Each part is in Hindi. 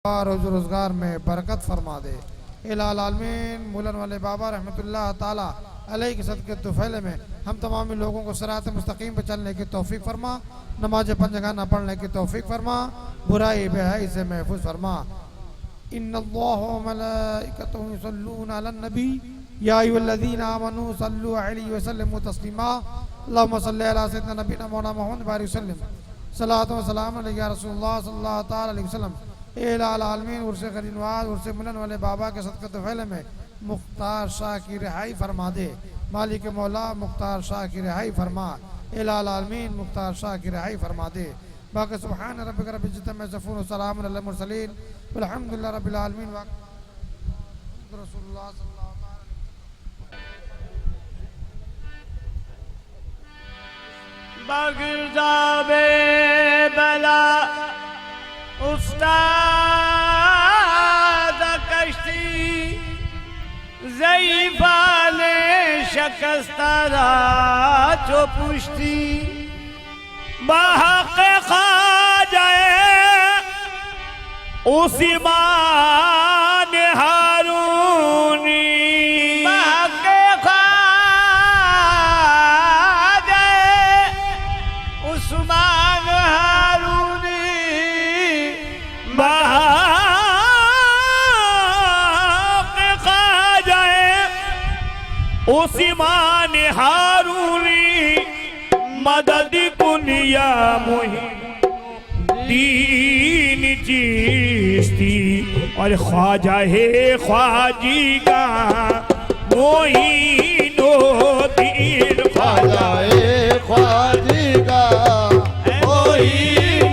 रोज़ रोज़गार में बरकत फरमा दे। इलाल आलमीन मुलन वाले बाबा रहमतुल्लाह ताला अलैहि के सदक़े तुफ़ैल में हम तमाम लोगों को सिरात मुस्तकीम पर चलने की तौफीक फरमा, नमाज पंजगाना पढ़ने की तौफीक फरमा, बुराई बेहयाई से महफूज फरमा। इन्नल्लाह व मलाइकतहु युसल्लूना अलन नबी या अय्युहल्लज़ीना आमनू सल्लू अलैहि व सल्लिमू तस्लीमा। अल्लाहुम्मा सल्लि अला सय्यिदिना नबीना मौलाना मुहम्मद बारिक वसल्लम। सलातो व सलाम अलैका या रसूलुल्लाह सल्लल्लाहु तआला अलैहि वसल्लम। इलाल आलमीन उर्स गरीनवाज उर्स मुलन वाले बाबा के सदक़े तुफ़ैल में मुख्तार शाह की रिहाई फरमा दे। मालिक मौला मुख्तार शाह की रिहाई फरमा। इलाल आलमीन मुख्तार शाह की रिहाई फरमा दे। बाकी सुब्हान रब्बिका रब्बिल इज़्ज़ति अम्मा यसिफून व सलामुन अलल मुरसलीन वल्हम्दुलिल्लाहि रब्बिल आलमीन। रसूलुल्लाह सल्लल्लाहु अलैहि वसल्लम। बगदाबे बला उस्ताद कश्ती ज़ईफ़ा ने शकस्तरा जो पुश्ती बहक़ ख़ाजाए उस्मान हारूनी बहक़ ख़ाजाए उस्मान हारूनी उस्मान हारूनी मदद कुनिया मुहीद्दीन चिश्ती और ख्वाजा है ख्वाजी का मोइनुद्दीन ख्वाजा है ख्वाजी का मोइनुद्दीन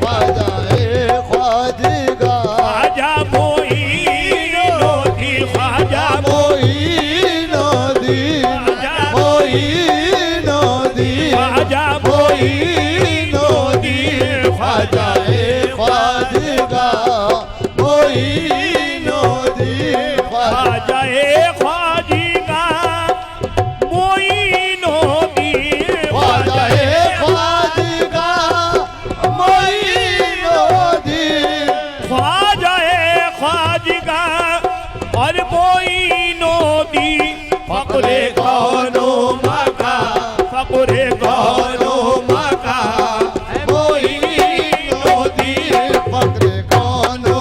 ख्वाजा है ख्वाजी का ख्वाजा मोइनुद्दीन ख्वाजा ख्वाजा है ख्वाजी का मोइनुद्दीन ख्वाजा है ख्वाजी का मोइनुद्दीन ख्वाजा है ख्वाजी का मोइनुद्दीन ख्वाजा है ख्वाजी का और मोइनुद्दीन फक़्रे कौनो मका फक़्रे कौनो मका फक़्रे कौनो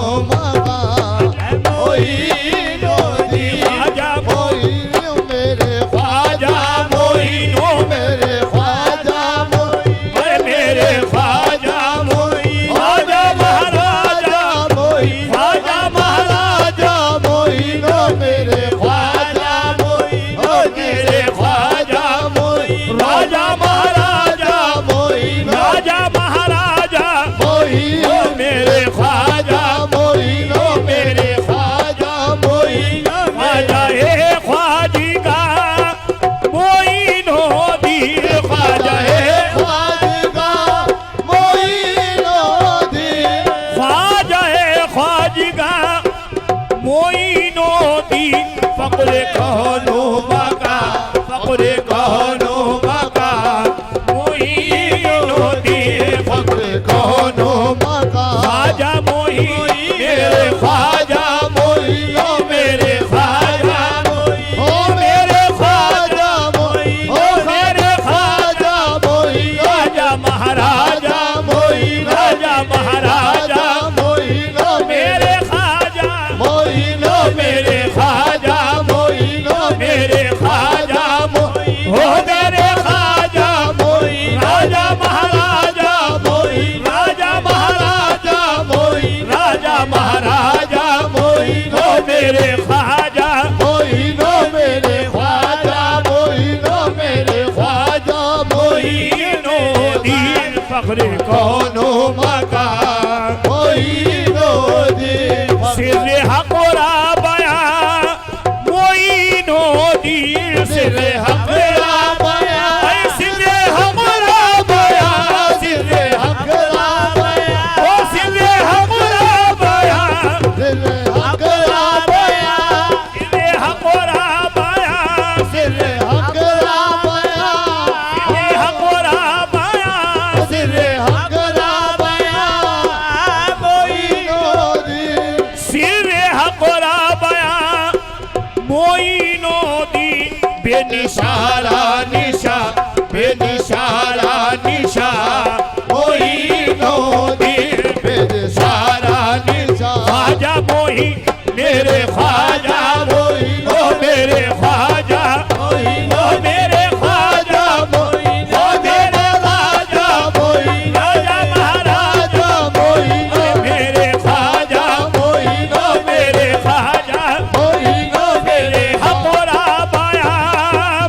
मका फक़्रे कौनो मका मोइनुद्दीन फक़्रे कौनो मका ख्वाजा मोइन मेरे ख्वाजा मोइन ओ मेरे ख्वाजा मोइन ओ मेरे ख्वाजा मोइन ओ मेरे ख्वाजा मोइन राजा महाराजा मोइन राजा महाराजा मोइन मेरे ख्वाजा मोइन मेरे ख्वाजा मेरे ख्वाजा मोइन हो मेरे ख्वाजा मोइन राजा महाराजा मोइन राजा महाराजा मोइन राजा महाराजा मोइन हो मेरे ख्वाजा मोइन मेरे ख्वाजा मोइन मेरे ख्वाजा मोइनुद्दीन फक़्रे कौनो मका मोइनुद्दीन सिर्रे हक़ रा बयां मोइनुद्दीन सिर्रे हक़ रा बयां सिर्रे हक़ रा बयां सिर्रे हक़ रा बयां ओ सिर्रे हक़ रा बयां सिर्रे हक़ रा बयां सिर्रे हक़ रा बयां सिर्रे हक़ रा बयां सिर्रे हक़ रा बयां सिर्रे हक़ रा बयां हकोरा बया मोइनो दी बेनिशारा निशा बेनिशारा निशा मोइनो दी बेनिशारा निशा ख्वाजा मोही मेरे ख्वाजा मोइनो ओ मेरे ख्वाजा मोइनो ओ मेरे ख्वाजा मोइनो मेरे राजा मोइनो राजा महाराजा मोइनो मेरे ख्वाजा मोइनो मेरे ख्वाजा मोइनो मेरे हकोरा बया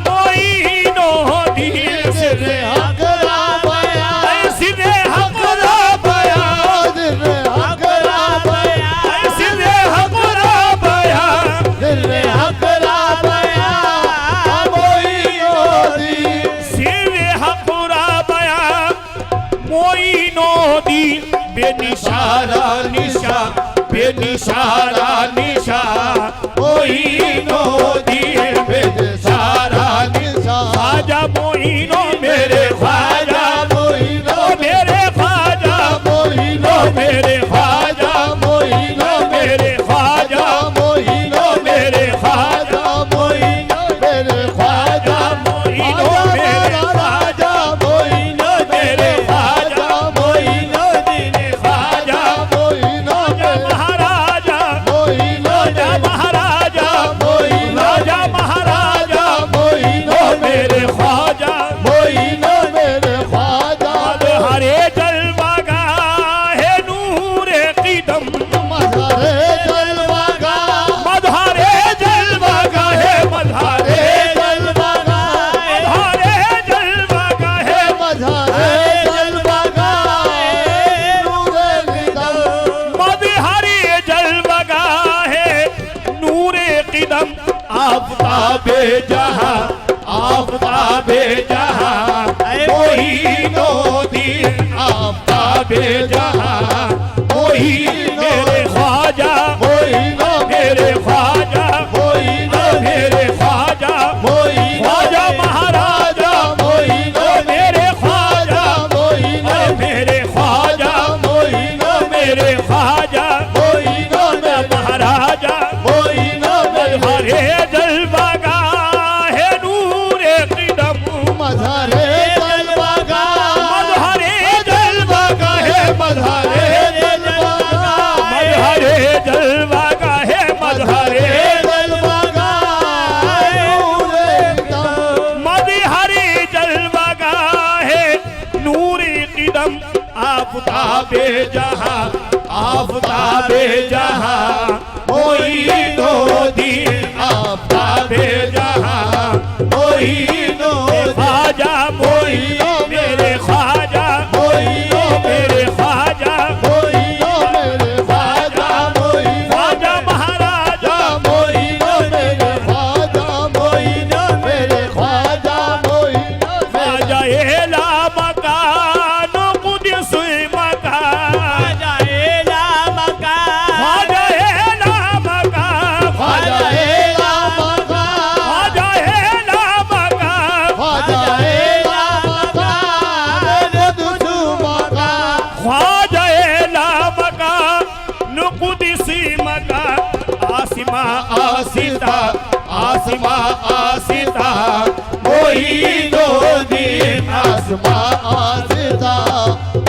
मोइनो दी सिरे हकरा बया सिरे हकोरा बया सिरे हकरा बया सिरे हकोरा बया सिरे हकरा बया मोइनो दी सिरे हकोरा बया मोइनो दी बेनिशारा निशा बेनिशारा निशा मोइनो दी बेनिशारा निशा ख्वाजा मोइनो मेरे ख्वाजा मोइनो मेरे ख्वाजा मोइनो मेरे ख्वाजा मोइनो मेरे ख्वाजा मोइनो मेरे ख्वाजा मोइनो मेरे ख्वाजा मोइनो मेरे राजा मोइनो मेरे ख्वाजा मोइनो मेरे ख्वाजा मोइनो महाराजा मोइनो राजा महाराजा मोइनो राजा महाराजा मोइनो मेरे ख्वाजा मोइनो मेरे ख्वाजा हरे जलवागा है नूरे क़दम मज़ारे जलवागा मधारे जलवागा है मधारे जलवागा मधारे जलवागा है मज़ारे जलवागा नूरे निदम मदहरी जलवागा है नूरे क़दम आफ़ताबे जहां आफ़ताबे जहां मोइनो दी आफ़ताबे जहां मोही मेरे ख्वाजा मोइनो मेरे ख्वाजा मोइनो मेरे ख्वाजा मोइनो ख्वाजा महाराजा मोइनो मेरे ख्वाजा मोइनो मेरे ख्वाजा मोइनो मेरे ख्वाजा मोइनो महाराजा मोइनो हरे जलवागा है नूरे क़दम मज़ारे जलवागा मदहरे जलवागा है मदहरे जलवागा मदहरे जलवागा है मदहरे जलवागा नूरे निदम मदहरी जलवागा है नूरी क़दम आफ़ताबे जहां आफ़ताबे जहां मोइनो दी आफ़ताबे जहां मोइनो ख्वाजा मोइनो मेरे ख्वाजा मोइनो मेरे ख्वाजा मोइनो मेरे ख्वाजा मोइनो ख्वाजा महाराजा मोइनो मेरे ख्वाजा मोइनो मेरे ख्वाजा मोइनो ख्वाजा एला मकान कुदस मकान ख्वाजा एला मकान ख्वाजा एला मकान ख्वाजा एला मका ख्वाजा एला मकान ख्वाजा एला मका कुदस मका ख्वाजा एला मकान कुदसी मकान आसिमा आसिता आसिमा आसिता मोइनो दी आसमा आसिता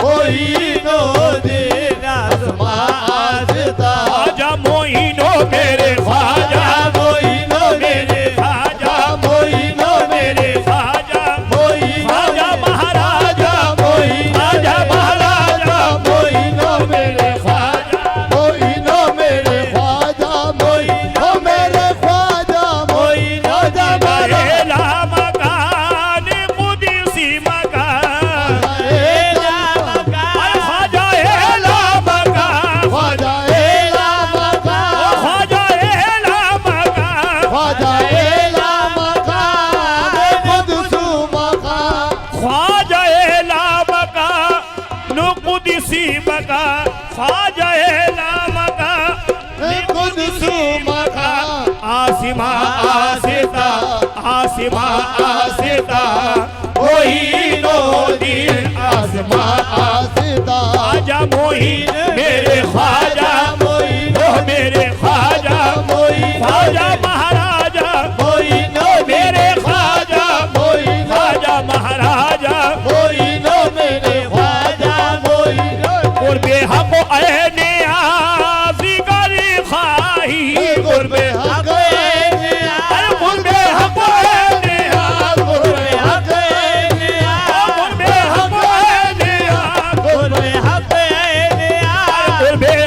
मोइनो दिन आसमा आसिता ख्वाजा मोइनो मेरे ख्वाजा मोइनो मेरे ख्वाजा मोइनो मेरे ख्वाजा मोइनो ख्वाजा महाराजा मोइनो ख्वाजा महाराजा मोइनो मेरे ख्वाजा मोइनो मेरे ख्वाजा मोइनो मेरे ख्वाजा मोइनो जमाना एला मकान कुदसी मकान एला मका ख्वाजा एला मकान ख्वाजा एला मका ख्वाजा एला मकान ख्वाजा एला मका कुदस मका ख्वाजा एला मकान कुदसी मकान ख्वाजा एला मकान कुदस मका आसिमा आसिता आसिमा आसिता मोइनो दिन आसमा आसिता आजा मोहिन मेरे ख्वाजा मोइनो मेरे ख्वाजा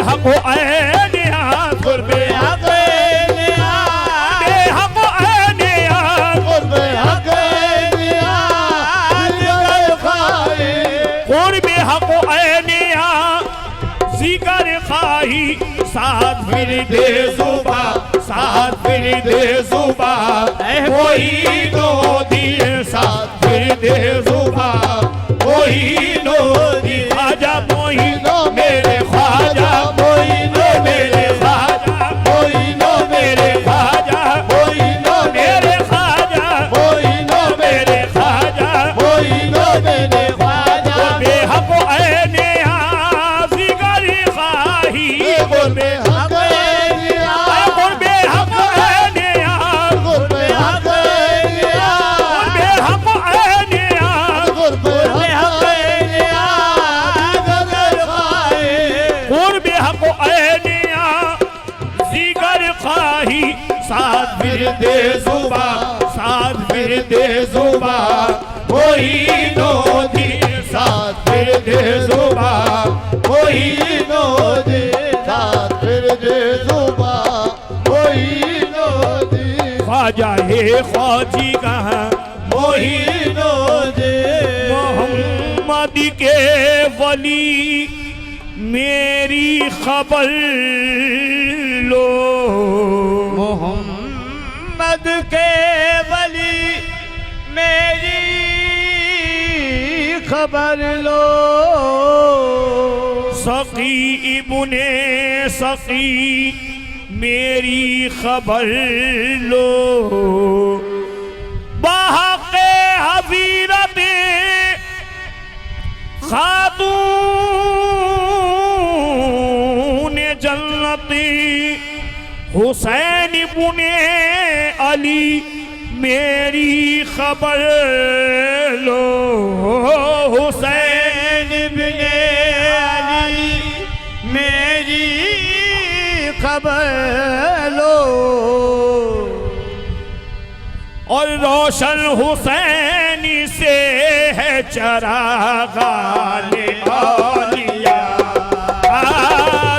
हक ऐनियात कुर्बे हक बेहक ऐनियात कुर्बे हक जिगर खाई कुर्बे हक ऐनियात जिगर खाही साथ फिर दे जुबा साथ फिर दे जुबा कोई नो दिए साथ फिर दे जुबा कोई नो दी ख्वाजा कोई नो मेरे ख्वाजा कोई नो मेरे ख्वाजा कोई नो मेरे ख्वाजा कोई नो मेरे ख्वाजा कोई नो मेरे ख्वाजा कोई नो मेरे ख्वाजा बेहक ऐने जिगर खाही कुर्बे हक कुर्बे हक ऐने कुर्बे हक कुर्बे हक ऐने कुर्बे हक जिगर खाई कुर्बे हक ऐने जिगर खाही साथ फिर दे जुबा साथ फिर दे जुबा कोई नो दी साथ फिर दे जुबा कोई नो दे साथ फिर दे जुबा कोई नो दे ख्वाजा हे ख्वाजी कहाँ मोही नो दे मोहम्मद के वली मेरी खबर लो मोहम्मद के वली मेरी खबर लो सकी इब्ने सकी मेरी खबर लो बाहक़े हज़ीरत खातून जन्नती हुसैन इब्ने अली मेरी खबर लो हुसैन इब्ने अली मेरी खबर लो और रोशन हुसैन से है चरागाने औलिया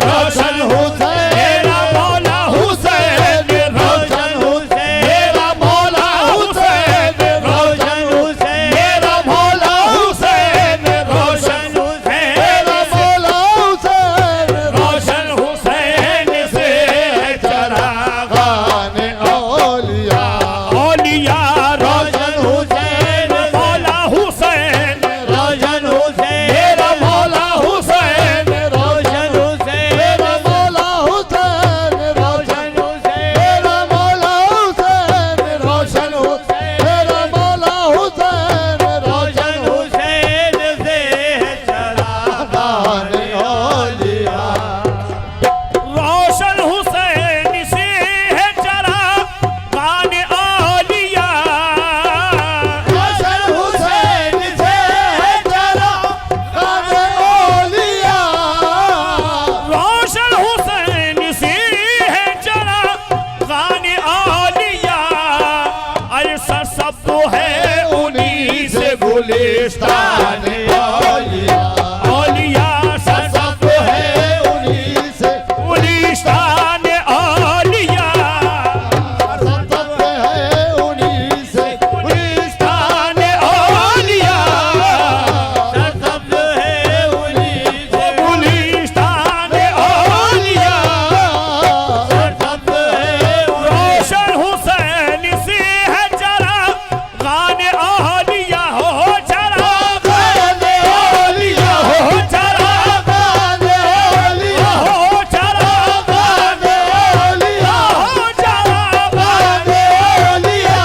रोशन हुसैन मेरा मौला हुसैन रोशन हुसैन मेरा मौला हुसैन रोशन हुसैन मेरा मौला हुसैन रोशन मेरा मौला हुसैन रोशन हुसैन से है चरागान खाने औलिया औलिया रोशन हुसैन मौला हुसैन रोशन हुसैन मेरा मौला हुसैन रोशन हुसैन मेरा मौला हुसैन रोशन हुसैन मेरा मौला हुसैन रोशन हुसैन मेरा मौला हुसैन रोशन हुसैन से चरागान औलिया रोशन हुसैन से है चरागान औलिया रोशन हुसैन से चरागान औलिया रोशन हुसैन से है चरागान औलिया ऐसा सब तो है उन्हीं से गुलिस्तान औलिया औलिया सब सब है उन्हीं से गुलिस्तान औलिया सब है उन्हीं से गुलिस्तान औलिया सब है उन्हीं से गुलिस्तान औलिया सब है रोशन हुसैन से है चरागान औलिया हो चरागान औलिया हो चरागान औलिया हो चरागान औलिया हो चरागान औलिया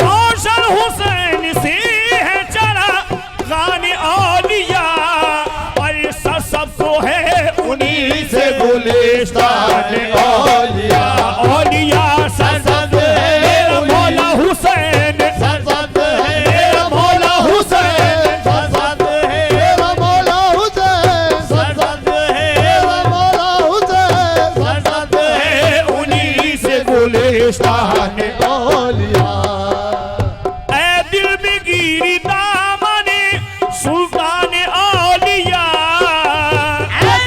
रोशन हुसैन से है चरागान औलिया ऐसा सब तो है उन्हीं से गुलिस्तान औलिया औलिया सब मेरा मौला हुसैन सब है मेरा मौला हुसैन सब है मेरा मौला हुसैन सब है मेरा मौला हुसैन सब है उन्हीं से गुलिस्तान औलिया ऐ दिल में गिरी दामन सुल्तान औलिया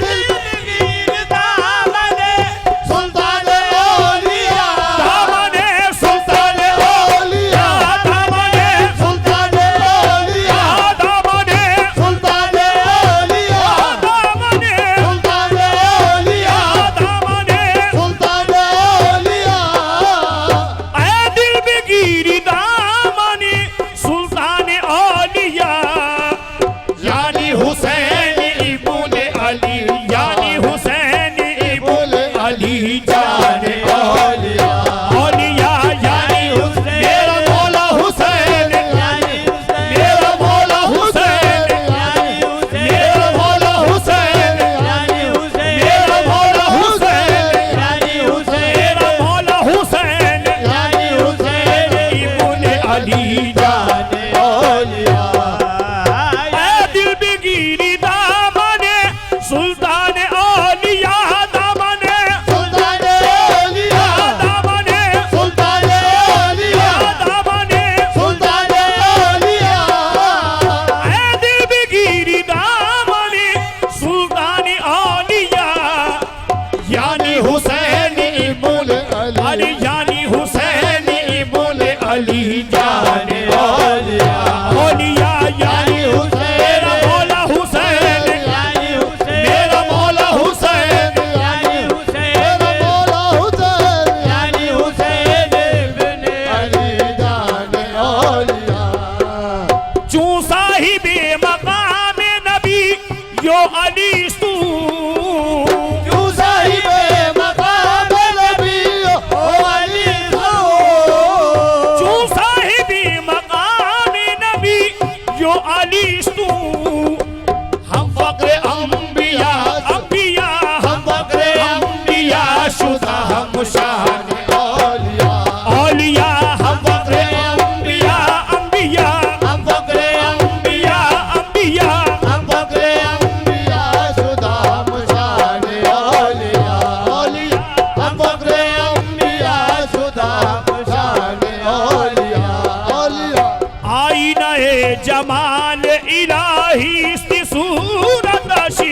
दिल में शान औलिया औलिया हम फक्रे अंबिया अंबिया हम फक्रे अंबिया अंबिया हम फक्रे अंबिया सुदाम शान औलिया औलिया हम फक्रे अंबिया सुदाम शान औलिया औलिया आईना जमाल इलाही इस्ती सूरत शी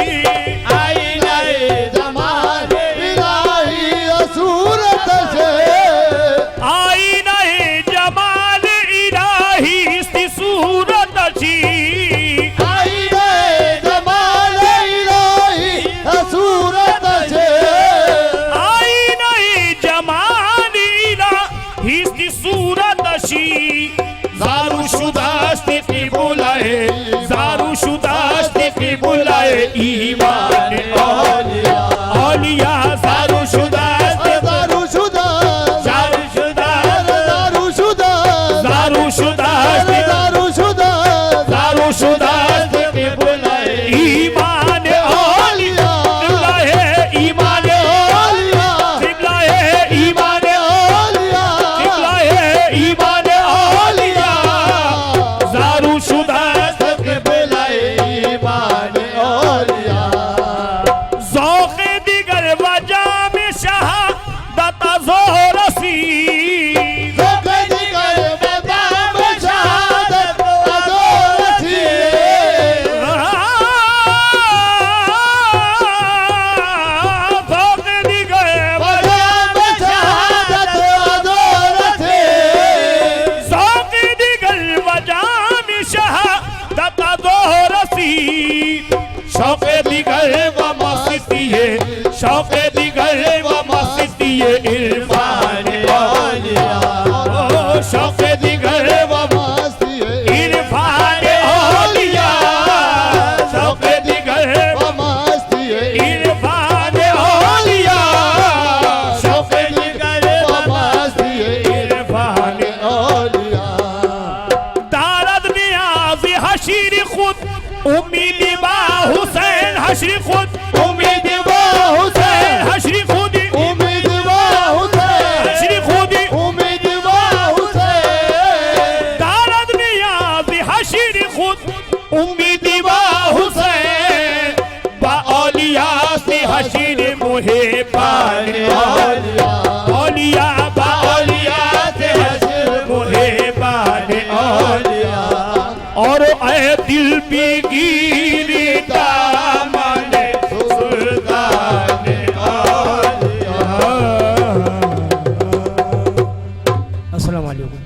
आईना जमाल इलाही सूरत से आईना जमाल इलाही इस्ती सूरत शी आईना जमाल इलाही सूरत से आईना जमाल इलाही इस्ती सूरत शी जारू शुदास्ती की बुलाए जारू शुदास्ती की बुलाए ईमान औलिया औलिया जारू शुदास्ती दारूशुदा जारू शुदा दारूशुदा जारू शुदास्ती दारूशुदा जारू शुदास्ती की बुलाए ईमान औलिया किबला है ईमान औलिया किबला है ईमान औलिया किबला है ईमान औलिया जारू शुदास्ती के बुलाए ईमान औलिया ज़ौक़ दिगर वजह में शहादत ज़ोरसी ज़ोक़ दिगर मैदान में शहादत अज़ोरसी ज़ौक़ दिगर मैदान में शहादत अज़ोरसी ज़ौक़ दिगर वजह में शहादत ज़ोरसी शौक़ दिगर व मस्ती है शौक़ दिगर व मस्ती है इरफान औलिया ओ शौक़ दिगर व मस्ती है इरफान औलिया शौक़ दिगर व मस्ती है इरफान औलिया शौक़ दिगर व मस्ती है इरफान औलिया दारद नियाज़ हशीर खुद उम्मीद बा हुसैन हशर खुद उम्मीद बा हुसैन हशर खुद उम्मीद बा हुसैन हशर खुद उम्मीद बा हुसैन दारद नियाज़ हशर खुद उम्मीद बा हुसैन बा औलिया से हशर मुहे पान औलिया औलिया बा औलिया से हशर मुहे पान औलिया और ऐ दिल भी गिरी दामन सुल्तान औलिया। अस्सलाम वालेकुम।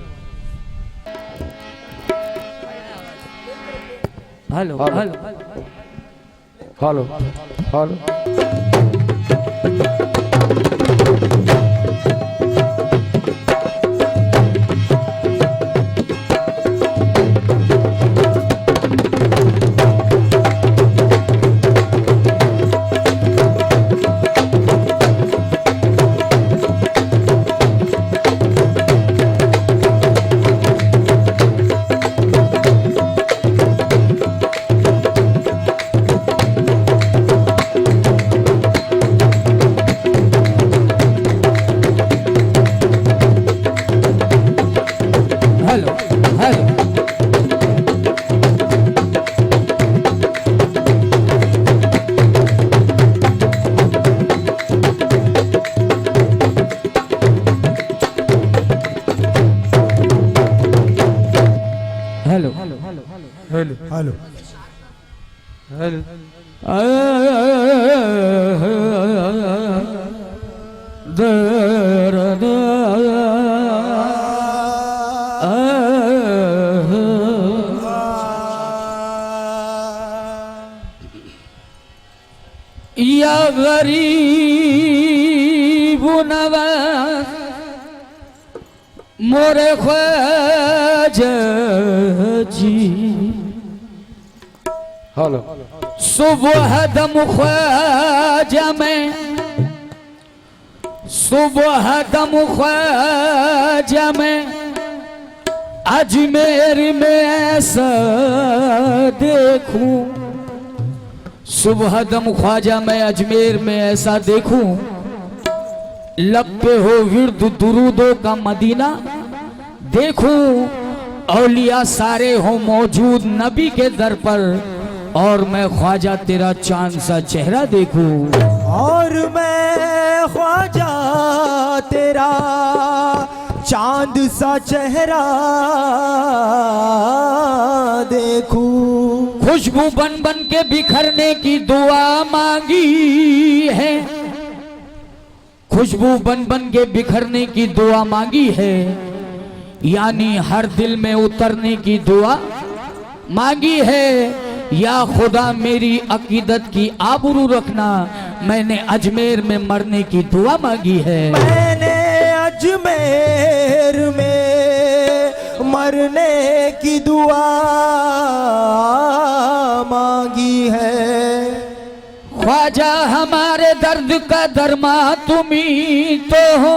Hello hello hello hello hello hello hello hello hello hello या गरीब नवाज मोरे ख्वाजा जी हेलो सुबह दम ख्वाजा में सुबह दम ख्वाजा में अजमेर में ऐसा देखूं सुबह दम ख्वाजा मैं अजमेर में ऐसा देखूं लब पे हो विर्द दुरूदों का मदीना, देखूं औलिया सारे हो मौजूद नबी के दर पर, और मैं ख्वाजा तेरा चांद सा चेहरा देखूं। और मैं ख्वाजा तेरा चांद सा चेहरा देखूं। खुशबू बन बन के बिखरने की दुआ मांगी है, खुशबू बन बन के बिखरने की दुआ मांगी है, यानी हर दिल में उतरने की दुआ मांगी है। या खुदा मेरी अकीदत की आबरू रखना, मैंने अजमेर में मरने की दुआ मांगी है। मैंने अजमेर में मरने की दुआ मांगी है। ख्वाजा हमारे दर्द का दरमा तुम ही तो हो,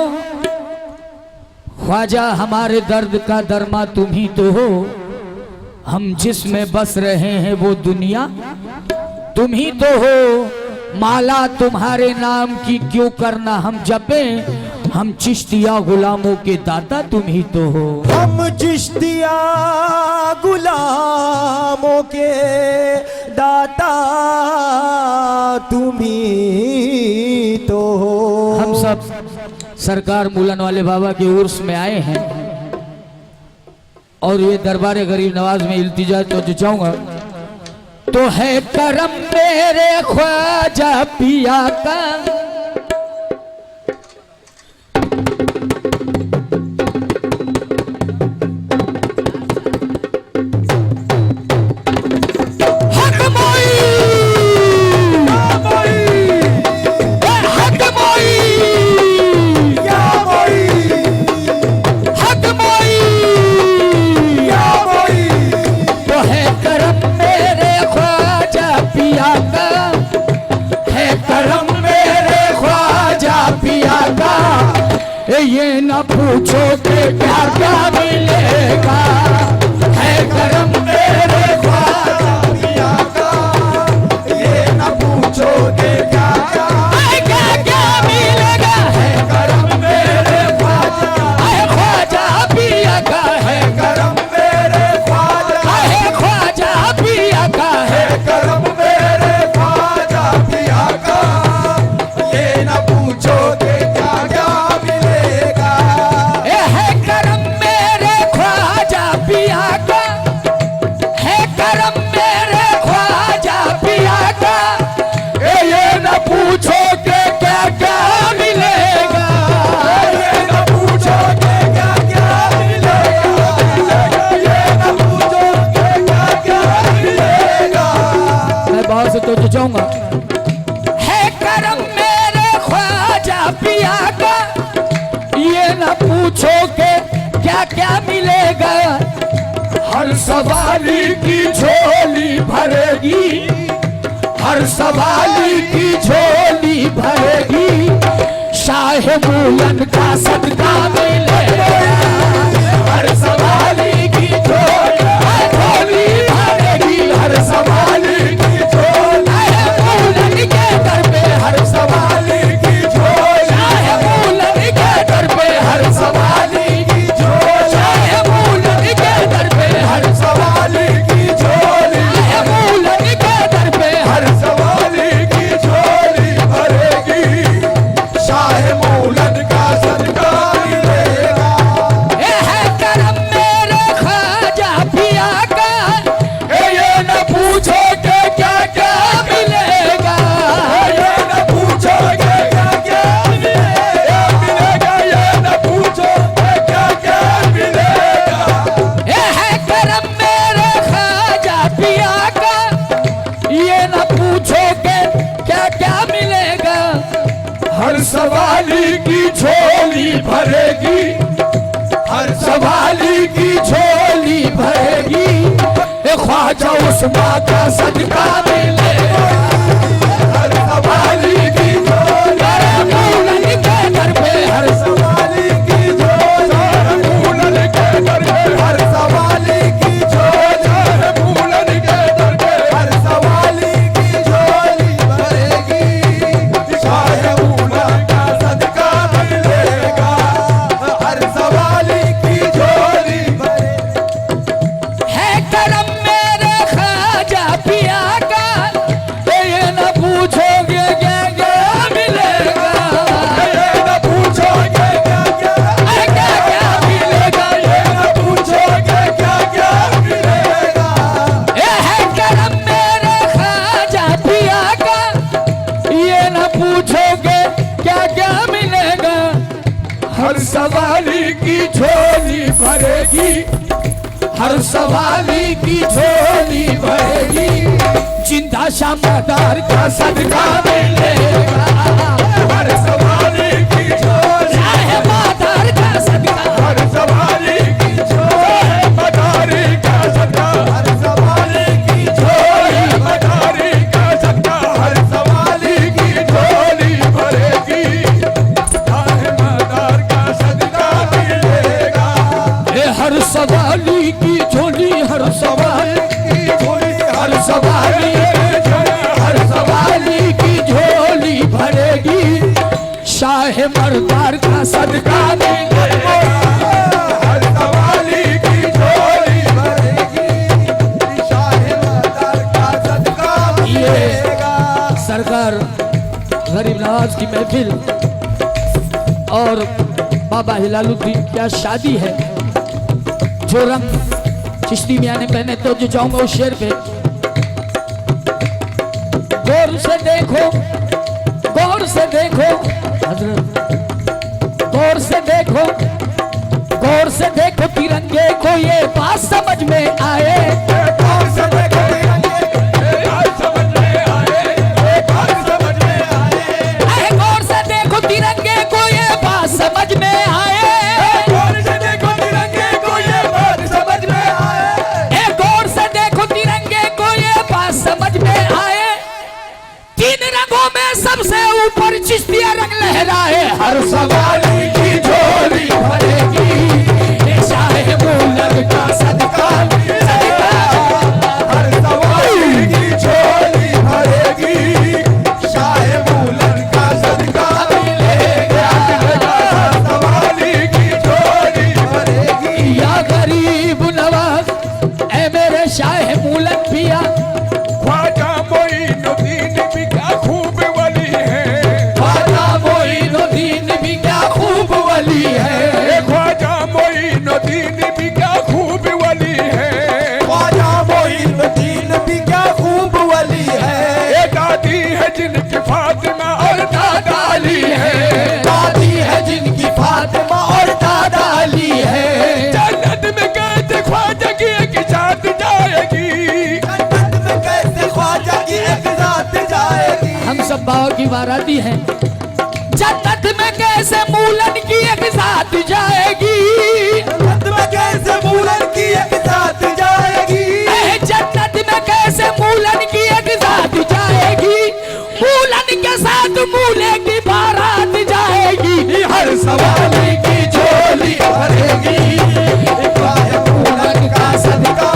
ख्वाजा हमारे दर्द का दरमा तुम ही तो हो, हम जिसमें बस रहे हैं वो दुनिया तुम ही तो हो। माला तुम्हारे नाम की क्यों करना हम जपे, हम चिश्तिया गुलामों के दाता तुम ही तो हो। हम चिश्तिया गुलामों के दाता तुम ही तो हो। हम सब सरकार मुलन वाले बाबा के उर्स में आए हैं, और ये दरबार गरीब नवाज में इल्तिजा तो चाहूंगा, तो है करम मेरे ख्वाजा पिया का, ये न पूछो कि क्या क्या मिलेगा, है करम मेरे ख्वाजा पिया का, ये न पूछो कि क्या क्या मिलेगा, है करम मेरे ख्वाजा, है ख्वाजा पिया का, है करम मेरे ख्वाजा, है ख्वाजा पिया का, है करम मेरे ख्वाजा पिया का, ये न पूछो कि क्या क्या तो जाऊंगा। है करम मेरे ख्वाजा पिया का, ये न पूछो के क्या क्या मिलेगा, हर सवाली की झोली भरेगी, हर सवाली की झोली भरेगी, शाह मुलन का सदका मिलेगा, हर सवाली की झोली भरेगी, हर सवाली हर सवाली की झोली, चाहे मुलन के दर पे हर सवाली की झोली, चाहे मुलन के दर पे हर सवाली की झोली, चाहे मुलन के दर पे हर सवाली की झोली भरेगी, शाह मुलन का सदका मिलेगा। ये है करम मेरे ख्वाजा पिया का, ये न पूछो के क्या क्या मिलेगा, हर सवाली की झोली भरेगी, हर सवाली की झोली भरेगी, ख्वाजा उस्मा का सदका मिलेगा, हर सवाली की झोली, मुलन के दर पे हर सवाली की झोली, मुलन के दर पे हर सवाली की झोली, मुलन के दर पे हर सवाली की झोली भरेगी, शाह मुलन का सदका मिलेगा। हर सवाली की झोली भरेगी, हर सवाली की झोली भरेगी, जिंदा शामदार का सदका मिलेगा, हर सवाली की झोली शाहबादार का सदका, हर सवाली की झोली मदारी का सदका, हर सवाली की झोली मदारी का सदका, हर सवाली की झोली भरेगी, शाहबादार का सदका मिलेगा। हर सवाली की झोली, हर सवाली की झोली, हर सवाली, हर सवाली की झोली भरेगी, शाह मरदार का सदका मिलेगा, हर सवाली की झोली भरेगी, शाह मरदार का सदका मिलेगा। सरकार गरीब नवाज की महफिल और बाबा हिलालुद्दीन क्या शादी है। जो रंग चिश्ती मियां ने पहने तो जो जाऊंगा उस शेर पे। गौर से देखो, गौर से देखो हजरत, गौर से देखो, गौर से देखो तिरंगे को ये बात समझ में आए, गौर से देखो तिरंगे को ये बात समझ में आए, ये बात समझ में आए, गौर से देखो तिरंगे को ये बात समझ में आए, गौर से देखो तिरंगे को ये बात समझ में आए, गौर से देखो तिरंगे को ये बात समझ में आए, तीन रंगों में सबसे ऊपर चिश्तिया रंग लहराए, हर सवाली की झोली भरेगी, शाह मुल्क का सदका, सदका, हर सवाली की झोली भरेगी, शाह मुल्क का सदका मिलेगा, हर सवाली की झोली भरेगी। या गरीब नवाज ऐ मेरे शाह मुल्क पिया, ख्वाजा मोइनुद्दीन भी क्या खूब वली है, ख्वाजा मोइनुद्दीन भी क्या खूब वली है, ख्वाजा मोइनुद्दीन भी क्या खूब वली है, ख्वाजा मोइनुद्दीन भी क्या खूब वली है, ये दादी है जिनकी फातिमा और दादा अली है, दादी है जिनकी फातिमा और दादा अली है, जन्नत में कैसे ख्वाजा की एक जात जाएगी, जन्नत में कैसे ख्वाजा की एक जात जाएगी। हम सब बाबा की बाराती हैं, जन्नत में कैसे मूलन की एक जात जाएगी, जन्नत में कैसे मूलन की एक जात जाएगी, जन्नत में कैसे मूलन की एक जात जाएगी, मूलन के साथ मूले की बारात जाएगी, हर सवाली की झोली भरेगी, मूलन का सदका,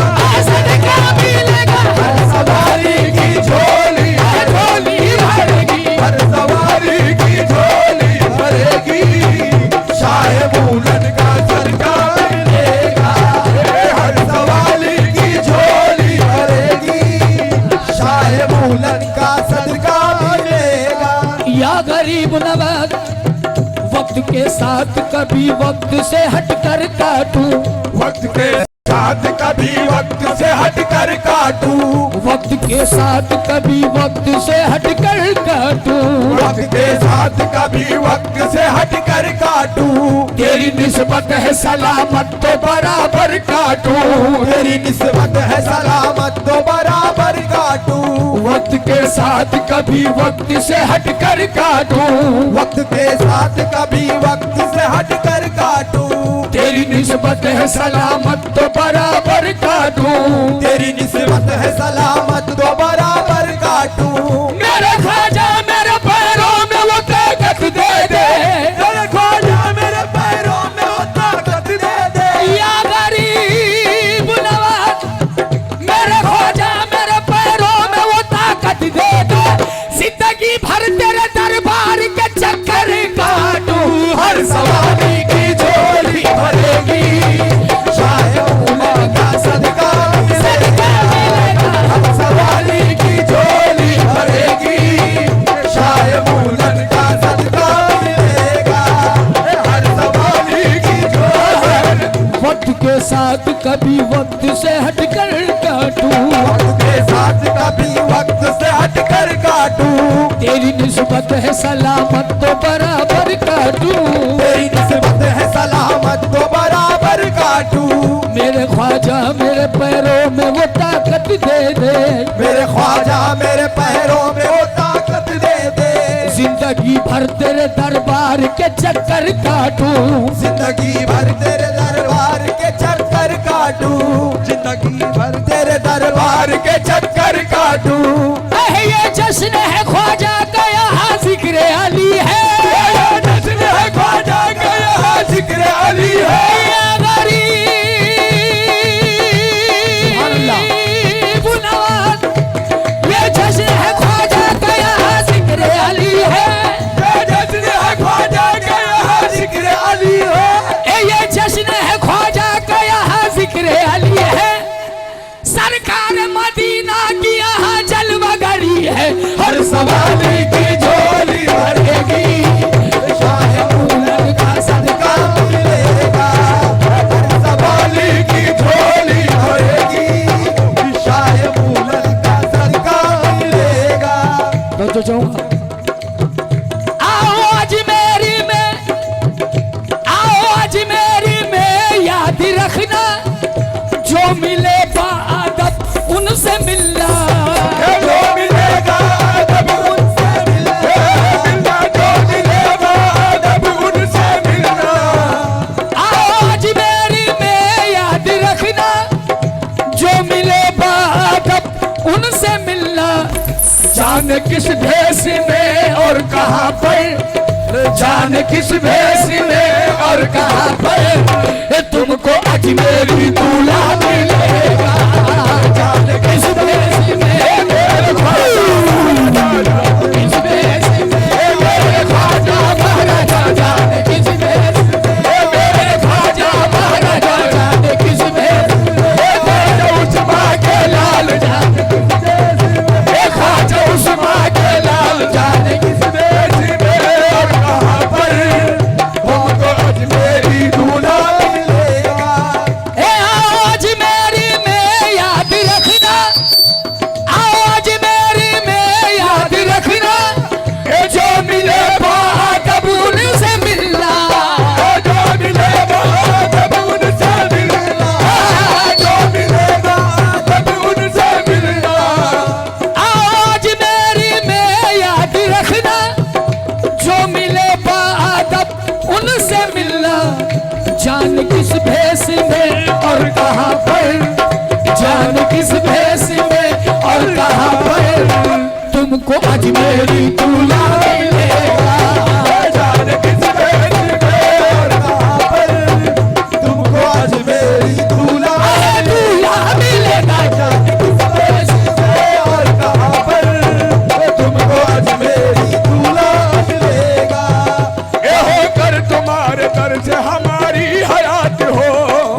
सदका मिलेगा, हर सवाली की झोली, झोली भरेगी, हर सवाली की झोली भरेगी, शाह मूलन का सदका मिलेगा, हर सवाली की झोली भरेगी, शाह मूलन का सदका मिलेगा। या गरीब नवाज वक्त के साथ कभी वक्त से हटकर काटूं, वक्त के साथ कभी वक्त से हटकर काटूं, वक्त के साथ कभी वक्त से हटकर काटूं, वक्त के साथ कभी वक्त से हटकर काटूं, तेरी निस्बत है सलामत तो बराबर काटूं, तेरी निस्बत है सलामत तो बराबर काटूं, वक्त के साथ कभी वक्त से हटकर काटूं, वक्त के साथ कभी वक्त से हटकर काटूं, तेरी निस्बत है सलामत तो बराबर काटूं, तेरी निस्बत है सलामत तो बराबर काटूं, मेरे ख्वाजा मेरे पैरों में वो ताकत दे दे, मेरे ख्वाजा मेरे पैरों में वो ताकत दे दे, या गरीब नवाज मेरे ख्वाजा मेरे पैरों में वो ताकत दे दे, जिंदगी भर तेरे दरबार के चक्कर काटूं, हर सवाली की झोली भरेगी, शाह मूलन का सदका, सदका मिलेगा, हर सवाली की झोली भरेगी, शाह मूलन का सदका मिलेगा, हर सवाली की झोली। वक्त के साथ कभी वक्त से हटकर काटूं, वक्त के साथ कभी वक्त से हटकर काटूं, तेरी निस्बत है सलामत तो बराबर काटूं, तेरी निस्बत दे दे, मेरे ख्वाजा मेरे पैरों में वो ताकत दे दे। जिंदगी भर तेरे दरबार के चक्कर काटूं, जिंदगी भर तेरे दरबार के चक्कर काटूं, जिंदगी भर तेरे दरबार के चक्कर काटूं। ये जश्न है ख्वाजा का यहाँ जिक्र अली है, ये जश्न है ख्वाजा का यहाँ जिक्र अली है। ये जश्न है ख्वाजा का यहाँ जिक्र अली है, ये जश्न है ख्वाजा का यहाँ जिक्र अली है। ये जश्न है ख्वाजा का यहाँ जिक्र अली है। सरकार मदीना की यहाँ जलवागरी है, हर सवाली की झोली भरेगी, शाह मूलन का सदका मिलेगा। हर सवाली की झोली भरेगी, शाह मूलन का सदका मिलेगा। तो जाऊंगा। आओ अजमेरी में, आओ अजमेरी में याद रखना, जो मिले बाअदब उनसे मिलना, जो मिलेगा अदब उनसे मिलना, जो मिलेगा अदब उनसे मिलना। आओ अजमेरी में याद रखना, जो मिले बाअदब उनसे मिलना। जान किस भेष में और कहाँ पर, जान किस भेष में और कहाँ पर तुमको अजमेरी दूल्हा मिलेगा। जान किस भेष में मेरे ख्वाजा, किस भेष में मेरे ख्वाजा महाराजा, जान किस भेष में मेरे ख्वाजा महाराजा, जान किस भेष में ख्वाजा उस्मा के लाल, जान किस भेष में ख्वाजा उस्मा के लाल, जान किस भेष में और कहाँ पर तुमको अजमेरी दूल्हा मिलेगा। आओ अजमेरी में याद रखना, आओ अजमेरी में याद रखना, जो मिले बाअदब उनसे मिलना, जो मिले बाअदब उनसे मिलना, जो मिले बाअदब उनसे मिलना। आओ अजमेरी में याद रखना, जो मिले बाअदब उनसे मिलना। जान किस भेष में और कहाँ पर, जान किस भेष में और कहाँ पर तुमको अजमेरी दूल्हा मिलेगा। जान किस भेष में और कहाँ पर तुमको अजमेरी दूल्हा दूल्हा मिलेगा। जान किस भेष में और कहाँ पर तुमको अजमेरी दूल्हा मिलेगा। ये होकर तुम्हारे दर से हमारी हयात हो,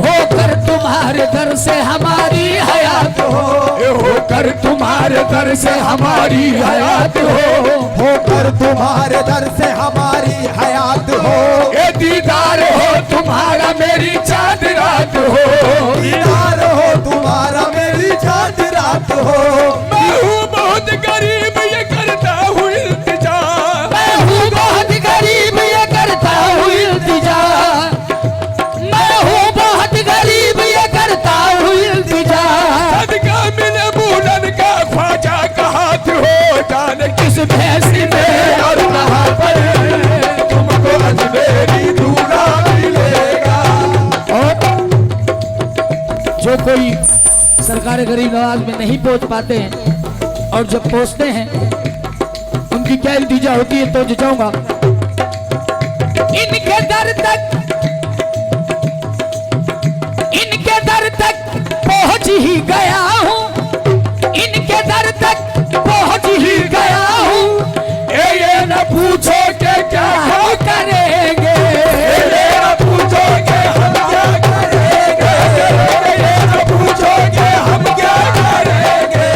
होकर तुम्हारे दर से हमारी हयात हो, ये होकर तुम्हारे दर से हमारी हयात हो, होकर तुम्हारे दर से हमारी हयात हो। ये दीदार हो तुम्हारा मेरी चांद रात हो, दीदार हो तुम्हारा मेरी चांद रात हो। मैं हूँ बहुत गरीब ये करता हूँ इल्तिजा, मैं हूँ बहुत गरीब ये करता हूँ इल्तिजा, मैं हूँ बहुत गरीब ये करता हूँ इल्तिजा। सदका मिले मूलन का ख्वाजा का हाथ हो, जान किस भेष में और कहाँ पर तुमको अजमेरी दूल्हा मिलेगा। जो कोई सरकार गरीब नवाज में नहीं पहुंच पाते हैं और जब पहुंचते हैं उनकी क्या इल्तिजा होती है, तो जाऊंगा। इनके दर तक, इनके दर तक पहुंच ही गया हूँ, इनके दर तक पहुंच ही गया हूँ। ये न पूछो के क्या करेंगे, ये न पूछो के हम क्या करेंगे, ये न पूछो के हम क्या करेंगे।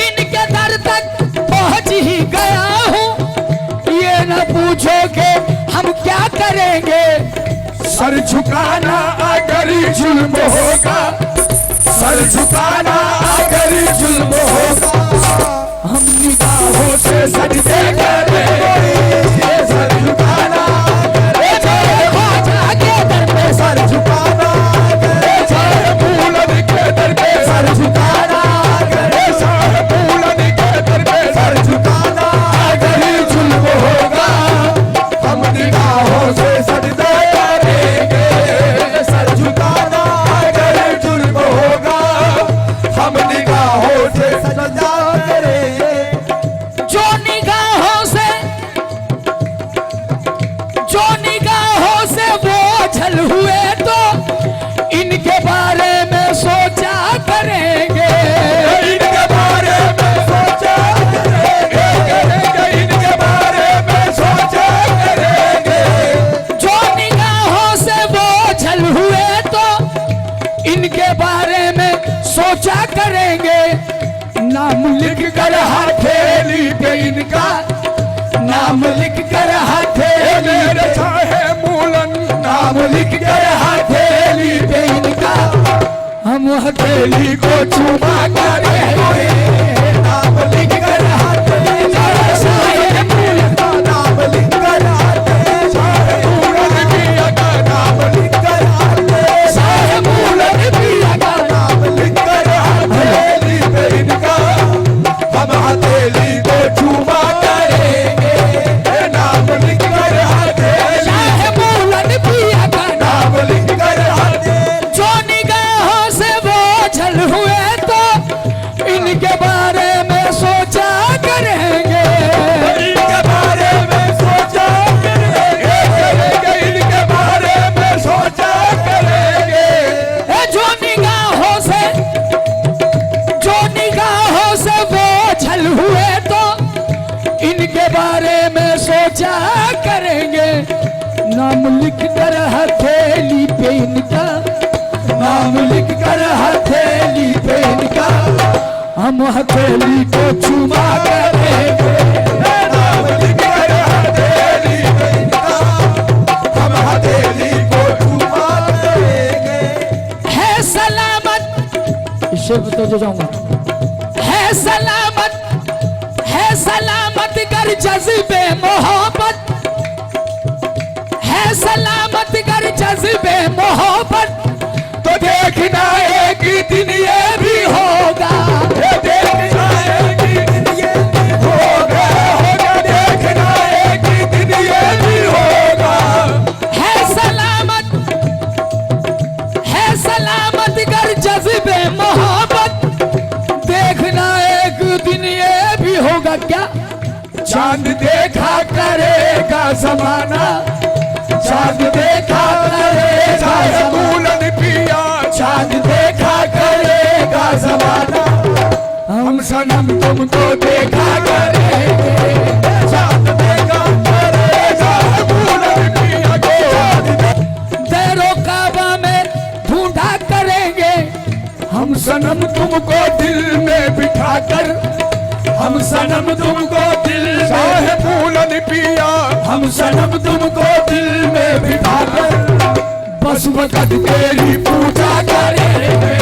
इनके दर तक पहुंच ही गया हूँ, ये न पूछोगे हम क्या करेंगे। सर झुकाना अगर जुल्म होगा, सर झुकाना अगर जुल्म होगा, हम निगाहों से सजदे करेंगे। ये सर झुकाना ख्वाजा के दर पे सर झुकाना, मूलन के दर पे सर झुकाना, बोझल हुए तो इनके बारे में सोचा करेंगे, इनके बारे में सोचा करेंगे, इनके बारे में सोचा करेंगे। जो निगाहों से बोझल हुए तो इनके बारे में सोचा करेंगे। नाम लिख कर हथेली पे इनका, नाम लिख कर हथेली मेरे चाहे मूलन, नाम लिख कर हथेली पे इनका हम हथेली को चुमा करेंगे। नाम लिख कर हथेली, साहे मूलन का नाम लिख कर हथेली, चाहे मूलन पिया का नाम लिख कर हथेली, साहे मूलन पिया का नाम लिख कर हथेली पे इनका हम हथेली को चूमा करेंगे। नाम लिख कर हथेली, साहे मूलन पिया का नाम लिख कर हथेली, जो निगाहों से बोझल हुए तो इनके बारे में सोचा करेंगे। इनके बारे में सोचा करेंगे, इनके बारे में सोचा करेंगे। जो निगाहों से बोझल हुए तो इनके बारे में सोचा करेंगे। नाम लिख कर हथेली पे इनका, नाम लिख कर हथेली पे इनका हम हथेली को चुमा करेंगे। नाम लिख कर हथेली पे इनका हम हथेली को चूमा करेंगे। है सलामत, इससे तो जो जाऊंगा, है सलामत कर जज्बे मोहब्बत, है सलामत कर जज्बे मोहब्बत। तो देखना एक दिन ये भी होगा, देखना एक दिन ये भी होगा, देखना एक दिन ये भी होगा। है सलामत कर जज्बे मोहब्बत। देखना एक दिन ये भी होगा क्या, चांद देखा करेगा जमाना, चांद देखा करेगा मूलन पिया, चांद देखा करेगा जमाना। हम सनम तुमको देखा करेंगे, चांद देखा करेगा मूलन पिया को। तेरो काबा में ढूंढा करेंगे। हम सनम तुमको दिल में बिठा कर, हम सनम तुमको दिल चाहे मूलन पिया, हम सनम तुमको दिल में बिठा कर बस वक़्त तेरी पूजा करेंगे।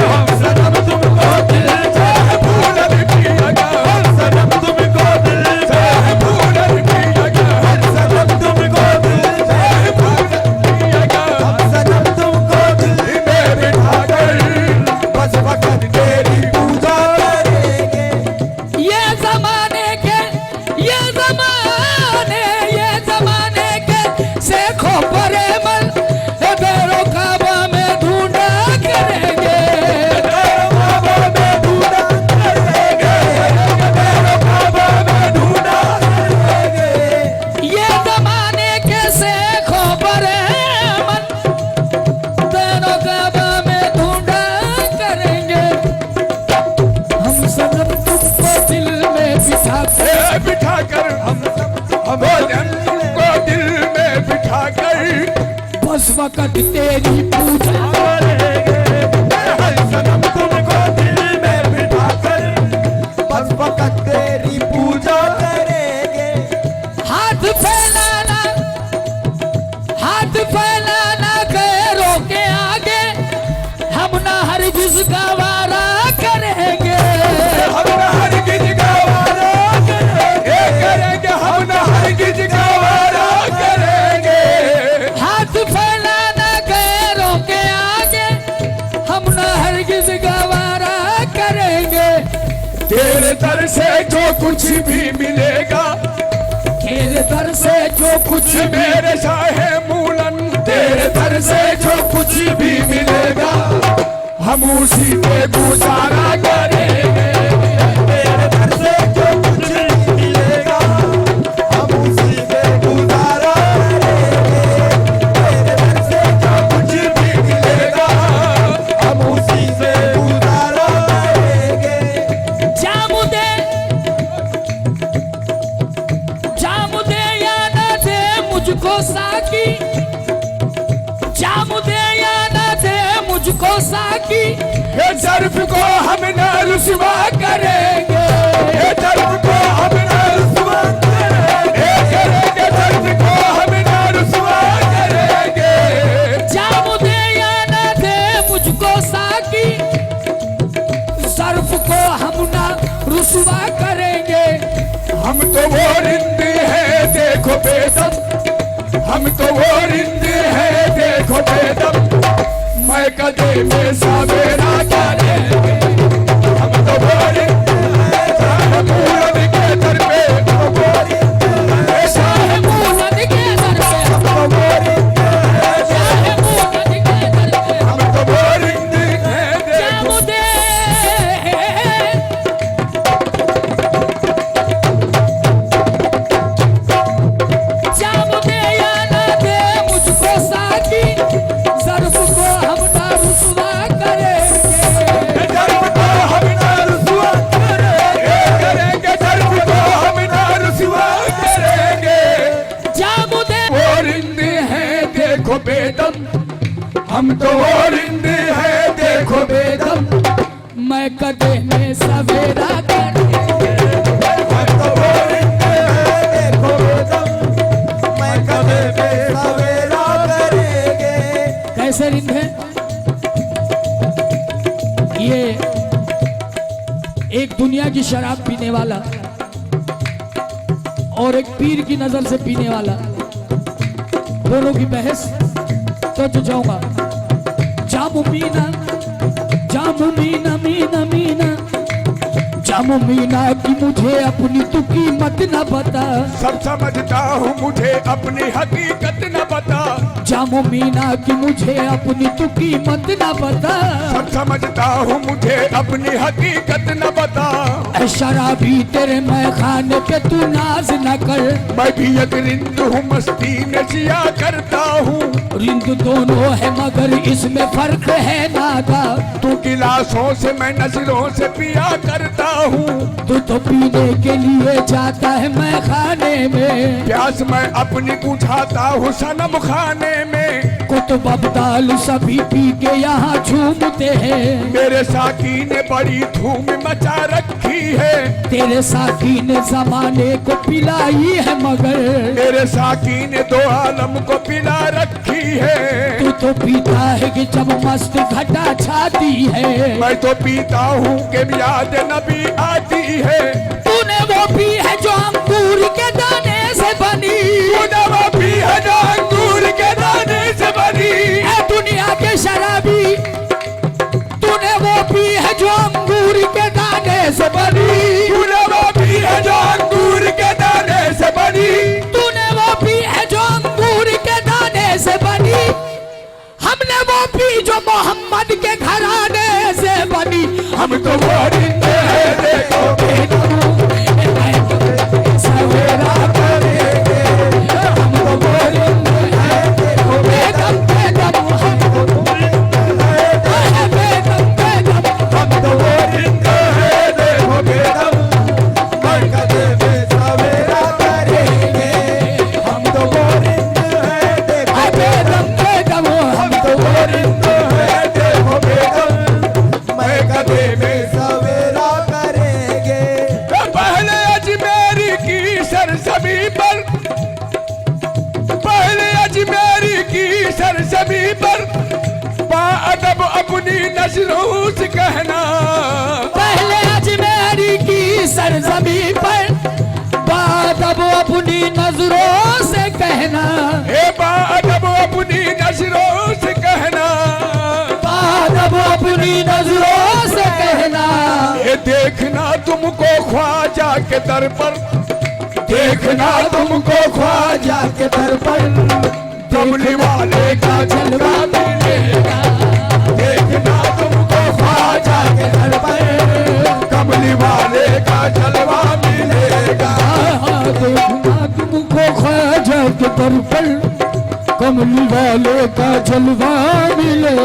हम सनम तुमको दिल चाहे मूलन पिया का, हम सनम तुमको दिल चाहे मूलन पिया का, हम सनम तुमको दिल चाहे मूलन पिया का, हम सनम तुमको दिल में बिठा कर बस वक़्त तेरी पूजा करेंगे। ये जमाने के शेखो परे मन तेरो काबा में ढूंढा करेंगे। तेरो काबा में ढूंढा करेंगे, तेरो काबा में ढूंढा करेंगे। ये जमाने के शेखो परे मन तेरो काबा में ढूंढा करेंगे। हम सनम तुमको दिल में बिठा कर, बिठा कर हम तुमको दिल में बिठा कर बस वक़्त तेरी पूजा करेंगे। सनम तुमको दिल में बिठा कर बस वक़्त तेरी पूजा करेंगे। हाथ फैलाना गैरों के आगे हम ना हरगिज़ गवारा करेंगे। हम न हरगिज़ गवारा करेंगे, हम न हरगिज़ गवारा करेंगे। हाथ फैलाना गैरों के आगे हम ना हरगिज़ गवारा करेंगे। तेरे दर से जो कुछ भी मिलेगा, तेरे दर से जो कुछ मेरे शाहे मूलन, तेरे दर से जो कुछ भी मिलेगा हम उसी पे गुजारा करेंगे। तेरे दर से जो कुछ भी मिलेगा हम उसी पे गुजारा करेंगे। तेरे दर से मुझको साकी, जाम दे या ना दे मुझको साकी, ये जर्फ को हम न रुसवा करेंगे, ये जर्फ को हम न रुसवा करेंगे, जर्फ को हम न रुसवा करेंगे। जाम दे या ना दे मुझको साकी, जर्फ को हम ना रुसवा करेंगे। हम तो वो रिंदे हैं देखो बेदम, हम तो वो रिंदे हैं देखो बेदम, मैं कदे में सवेरा करेंगे। हम तो वो रिंदे हैं शाह मूलन के दर पे, शाह मूलन के दर पे, शाह मूलन के दर पे, हम तो वो रिंदे हैं जाम दे जाम दे या ना दे मुझको साकी, ज़र्फ़ को हम ना रुसवा करेंगे। जर्फ को हम न रुसवा करेंगे, जर्फ को हम न रुसवा करेंगे। जाम दे वो रिंदे हैं देखो बेदम, हम तो वो रिंदे हैं देखो बेदम, मैं कदे में सवेरा करेंगे। हम तो वो रिंदे हैं देखो बेदम, मैं कदे में सवेरा करेंगे। कैसे रिंद है ये? एक दुनिया की शराब पीने वाला और एक पीर की नजर से पीने वाला, दोनों की बहस तो जाऊंगा। जामू मीना, जामू मीना, मीना मीना, जामू मीना की मुझे अपनी तू कीमत न बता, सब समझता हूँ मुझे अपनी हकीकत न बता, जामू मीना की मुझे अपनी तू कीमत न बता। सब समझता हूँ मुझे अपनी हकीकत न बता। ऐ शराबी तेरे मैं खाने पे तू नाज न कर, मैं भी एक रिंद हूँ मस्ती में जिया करता हूँ, रिंद दोनों है मगर इसमें फर्क है नादा। तू गिलासों से मैं नजरों से पिया करता हूँ, तू तो पीने के लिए जाता है मैं खाने में, प्यास मैं अपनी बुझाता हूँ सनम खाने में। कुतुब अब्दाल सभी पी के यहाँ झूमते हैं, मेरे साकी ने बड़ी धूम मचा रखी है, तेरे साकी ने जमाने को पिलाई है मगर मेरे साकी ने दो आलम को पिला रखी है। तू तो पीता है कि जब मस्त घटा छाती है, मैं तो पीता हूँ कि याद नबी आती है। तूने वो पी है जो अंगूर के दाने से बनी, तूने वो पी है जो अंगूर के दाने से बनी, ऐ दुनिया के शराबी, तूने वो पी है जो अंगूर के दाने से बनी, तूने वो पी है जो अंगूर के दाने से बनी, तूने वो पी है जो अंगूर के दाने से बनी। हमने वो पी जो मोहम्मद के घराने से बनी। हम तो वो रिंदे हैं देखो सवेरा करेंगे, हम तो वो रिंदे हैं देखो बेदम बेदम, हम तो वो रिंदे हैं बेदम बेदम, हम तो वो रिंदे हैं देखो बेदम, मैं कदे में सवेरा करेंगे। हम तो वो रिंदे हैं देखो बेदम बेदम, हम तो वो रिंदे हैं देखो बेदम, मैं कदे में सवेरा करेंगे। पहले अजमेरी की सरजमी पर, पहले अजमेरी की सरजमी पर, बाअदब अपनी नजरों से कहना, पहले अजमेरी की सरजमी पर, बाद अब अपनी नजरों से कहना, ए बाअदब अपनी नजरों से कहना, बाद अब अपनी नजरों से कहना। ये देखना तुमको ख्वाजा के दर पर, देखना तुमको ख्वाजा के दर पर, कमली वाले का जलवा मिलेगा। देखना तुमको ख्वाजा के दर पर, कमली वाले का जलवा मिलेगा। देखना तुमको ख्वाजा के दर पर, कमली वाले का जलवा मिले।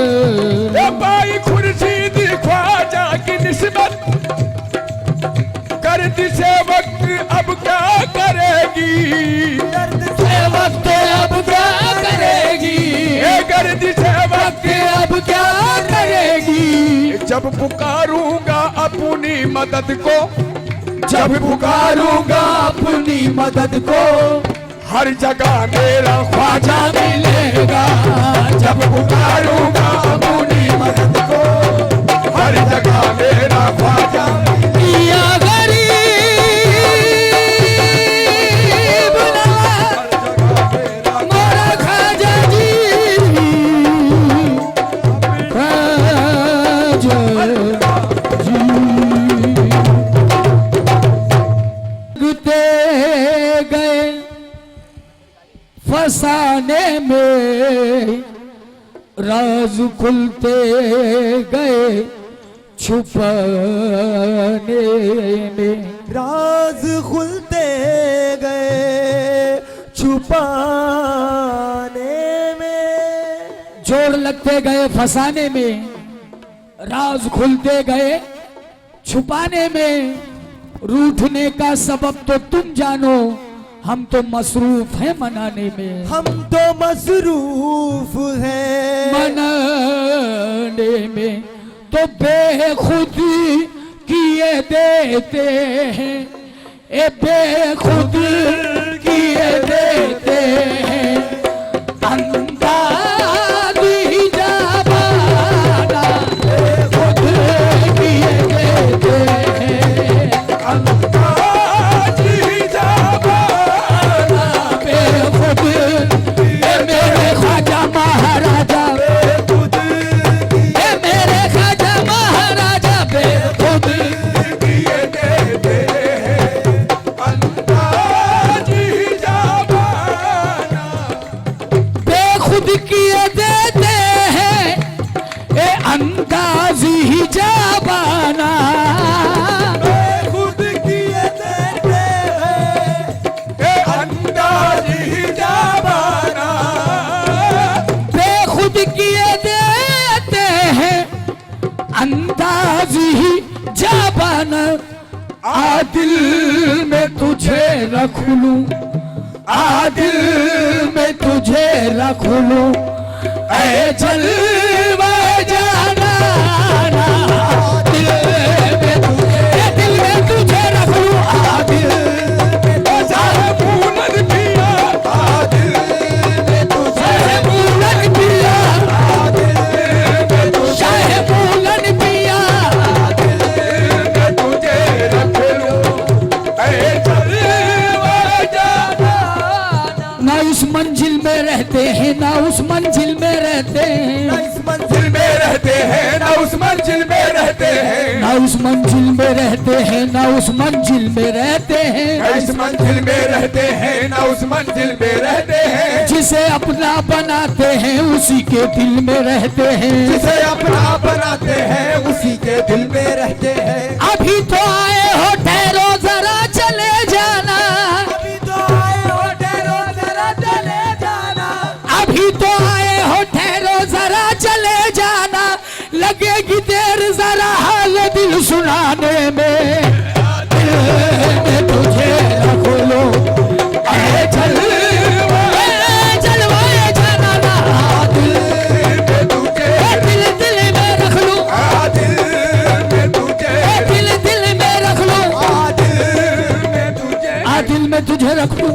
ए भाई खुर्शीद ख्वाजा की निस्बत करती से वक्त अब क्या करेगी, वक्त अब जब पुकारूंगा अपनी मदद को, जब पुकारूंगा अपनी मदद को, हर जगह मेरा ख्वाजा मिलेगा। जब पुकारूंगा अपनी मदद को, हर जगह मेरा ख्वाजा या गरीब मोरा ख्वाजा जी, ख्वाजा जी। गुते गए फसाने में, राज खुलते गए छुपाने में, राज खुलते गए छुपाने में, जोड़ लगते गए फंसाने में, राज खुलते गए छुपाने में। रूठने का सबब तो तुम जानो, हम तो मसरूफ हैं मनाने में। हम तो मसरूफ हैं मनाने में तो बेखुदी किए देते हैं, ए बेखुद किए देते हैं। अंदाज़ी ज़माना बेखुद किए देते हैं, अंदाज़ी ज़माना बेखुद। ए मेरे ख्वाजा महाराजा खुद ए मेरे ख्वाजा महाराजा बेखुद किए देते हैं, अंदाज़ी ज़माना बेखुद किए देते हैं, ए अंदाज़ी ही ज़माना। खुद किए देते हैं ए अंदाज़ी ज़माना बेखुद किए देते हैं, अंदाज़ी ही ज़माना। आदिल में तुझे रख लूं, आदिल में तुझे रख लूं, ऐ जलवा जाना दिल में तुझे रख लूं, आदिल बुलंद पिया आदिल में तुझे, बुलंद पिया, शाह बुलंद पिया, मैं तुझे रख लूं, ऐ जलवा जाना। ना इस मंजिल में रहते हैं, ना उस मंजिल में रहते हैं, इस मंजिल में रहते हैं ना उस मंजिल में रहते हैं, ना उस मंजिल में रहते हैं, ना उस मंजिल में रहते हैं। इस मंजिल में रहते हैं ना उस मंजिल में रहते हैं, जिसे अपना बनाते हैं उसी के दिल में रहते हैं। जिसे अपना बनाते हैं उसी के दिल में रहते हैं। अभी तो आए हो ठहरो जरा चले जाना, अभी तो आए हो ठहरो जरा चले जाना, अभी तो आए हो ठहरो जरा चले जाना। लगेगी देर जरा हाल दिल सुनाने में, दिल में तुझे रख लो, ऐ जलवाए जाना ना दिल में तुझे, दिल दिल में रख लूं, आदिल में तुझे, दिल में रख लूं, आदिल में तुझे, आदिल में तुझे रख लूं।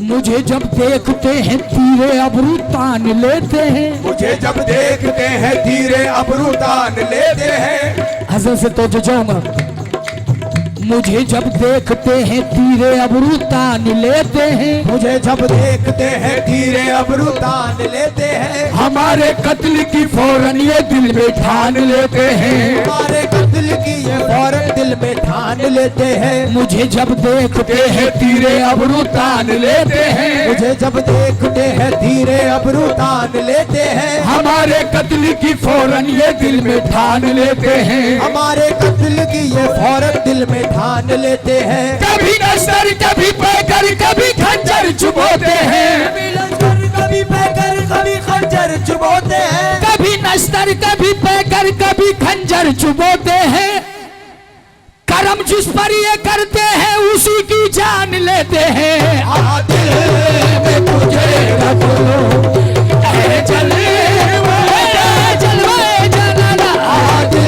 मुझे जब देखते हैं तीरे अबरू तान लेते हैं, मुझे जब देखते हैं धीरे अबरू तान लेते हैं। हज़रत से तो जाऊंगा। मुझे जब देखते हैं तीरे अबरू तान लेते हैं, मुझे जब देखते हैं धीरे अबरू तान लेते हैं। हमारे कत्ल की फौरन ये दिल में ठान लेते हैं। हमारे कत्ल की ये फौरन दिल में ठान लेते हैं। मुझे जब देखते हैं तीरे अबरू तान लेते हैं, मुझे जब देखते हैं धीरे अबरू तान लेते हैं। हमारे कत्ल की फौरन ये दिल में ठान लेते हैं। हमारे कत्ल की ये फौरन दिल में ठान लेते हैं। कभी नस्तर कभी पैकर कभी खंजर चुभोते हैं, कभी लश्कर कभी पैकर कभी खंजर चुभोते हैं। कभी नस्तर कभी पैकर कभी खंजर चुभोते हैं। करम जिस पर ये करते हैं उसी की जान लेते हैं। आदिल में तुझे रख लो, ऐ जलवाए जाना ना आदिल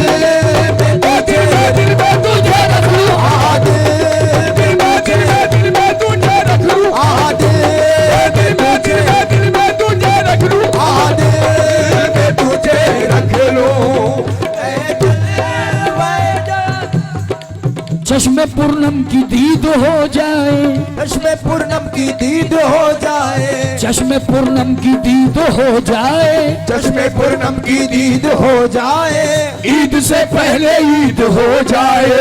दीद हो जाए, चश्मे पूर्णम की दीद हो जाए, चश्मे पूर्णम की दीद हो जाए, ईद से पहले ईद हो जाए,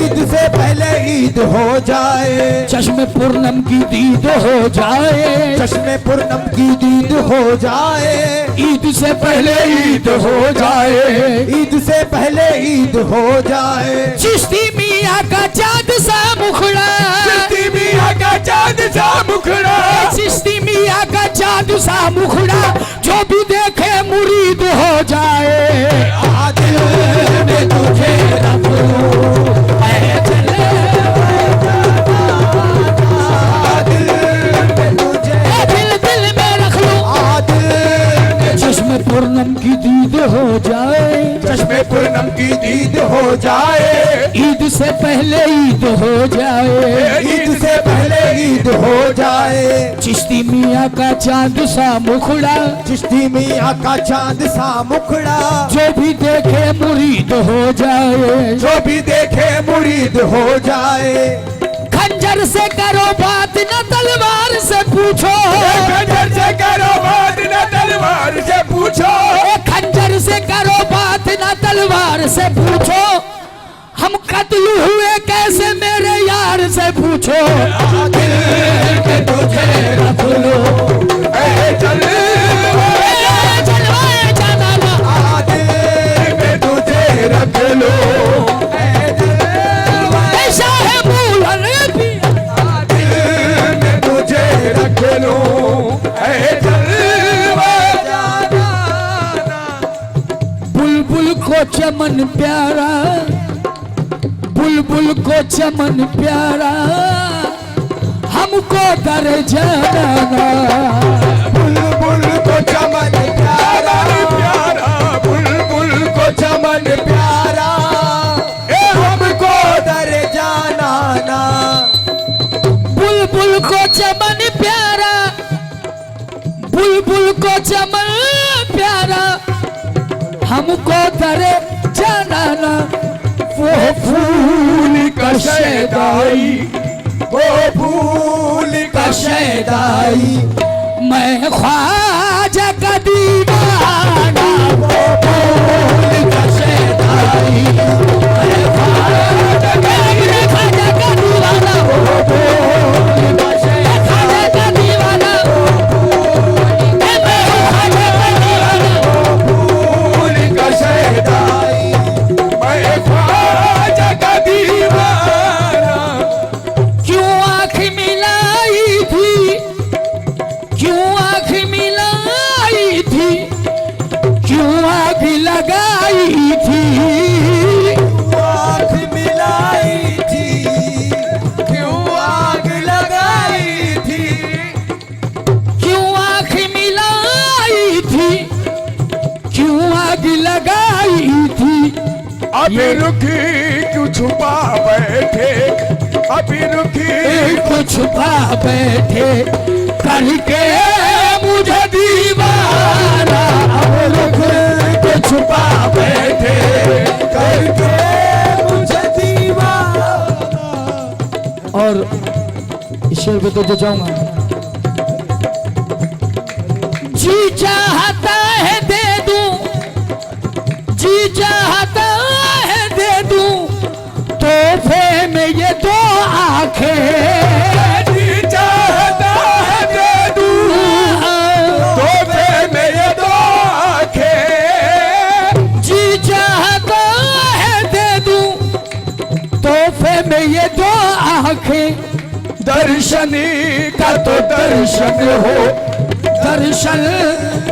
ईद से पहले ईद हो जाए, चश्मे पूर्णम की दीद हो जाए, चश्मे पूर्णम की दीद हो जाए, ईद से पहले ईद हो जाए, ईद से पहले ईद हो जाए। चिश्ती मियाँ का चांद सा मुखड़ा, चिश्ती मियाँ का चांद सा मुखड़ा, चिश्ती मियाँ का चांद सा मुखड़ा, जो भी देखे मुरीद हो जाए। आदिल ने तुझे रब आदिल ने तुझे दिल दिल में रख लो, आदिल चश्मे पूर्णम की दीद हो जाए, चश्मे पूर्णम की दीद हो जाए, ईद से पहले ईद हो जाए, ईद से पहले ईद हो जाए। चिश्ती मियाँ का चांद सा मुखड़ा, चिश्ती मियाँ का चांद सा मुखड़ा, जो भी देखे मुरीद हो जाए। जो भी देखे मुरीद हो जाए। खंजर से करो बात न तलवार से पूछो, खंजर से करो बात न तलवार से पूछो, खंजर से करो बात न तलवार से पूछो, हम कत्ल हुए कैसे मेरे यार से पूछो। आदिल के तुझे रख लो, जलवाए जाना ना, आदिल के तुझे रख लो, ऐसा है मूलन भी, आदिल के तुझे रख लो, बुलबुल को चमन प्यारा, बुलबुल को चमन प्यारा, हमको दर जाना। बुलबुल को चमन प्यारा, प्यारा बुलबुल को चमन प्यारा, हमको दर जाना ना। बुलबुल को चमन प्यारा, बुलबुल को चमन प्यारा, हमको दर जाना ना। वो फूल का शैदाई, वो फूल का शैदाई, मैं ख्वाजा का दीवाना, वो फूल का शैदाई, मैं ख्वाजा का ख्वाजा का दीवाना, फूल का शैदाई, ख्वाजा का दीवाना, मैं ख्वाजा का दीवाना। फूल का शैदाई, मैं ख्वाजा का दीवाना। क्यों आँख मिलाई थी, क्यों आँख मिलाई थी, क्यों आँख लगाई थी, आग मिलाई थी, क्यों आग लगाई थी, क्यों आँख मिलाई थी, क्यों आग लगाई थी। अभी रुकी क्यों छुपा बैठे, अभी रुकी को छुपा बैठे करके मुझे दीवाना, अब रुक के छुपा बैठे करके मुझे दीवाना। और इस शेर पे तो जाऊंगा। जी चाहता है दे दूं, जी चाहता है दे दूं, तोहफे में ये दो आंखें। जी चाहता है दे दूं, तोहफे में ये दो आंखें। जी चाहता है दे दूं, तोहफे में ये दो आंखें। दर्शनी का तो दर्शन हो, दर्शन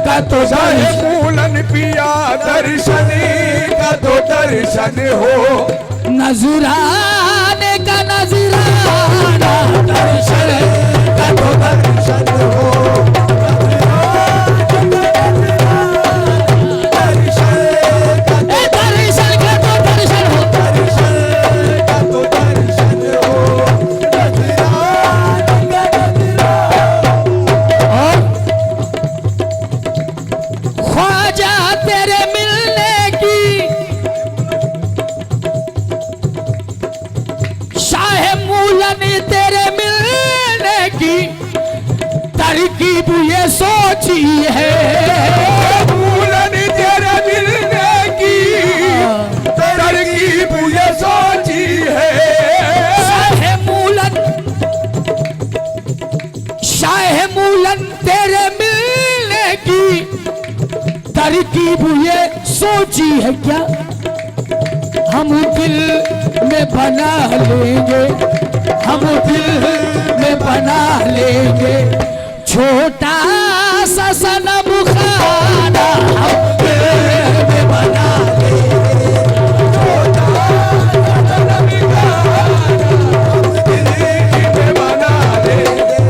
का तो चाहे दर्शन, मूलन पिया दर्शनी का तो दर्शन हो, नजराने का नजराना, दर्शन का तो दर्शन हो, दर्शन का तो दर्शन हो, दर्शन का तो दर्शन हो, और ख्वाजा तेरे मिलने की, शाह मूलन तेरे मिलने की तरकीब ये सोची है, मूलन तेरे मिलने की तरकीब ये सोची है। शाह मूलन तेरे मिलने की तरकीब ये सोची है क्या, हम दिल में बना लेंगे, हम दिल में बना लेंगे छोटा सा सनम खाना, हम दिल में बना लेंगे छोटा सा सनम खाना, हम दिल में बना लेंगे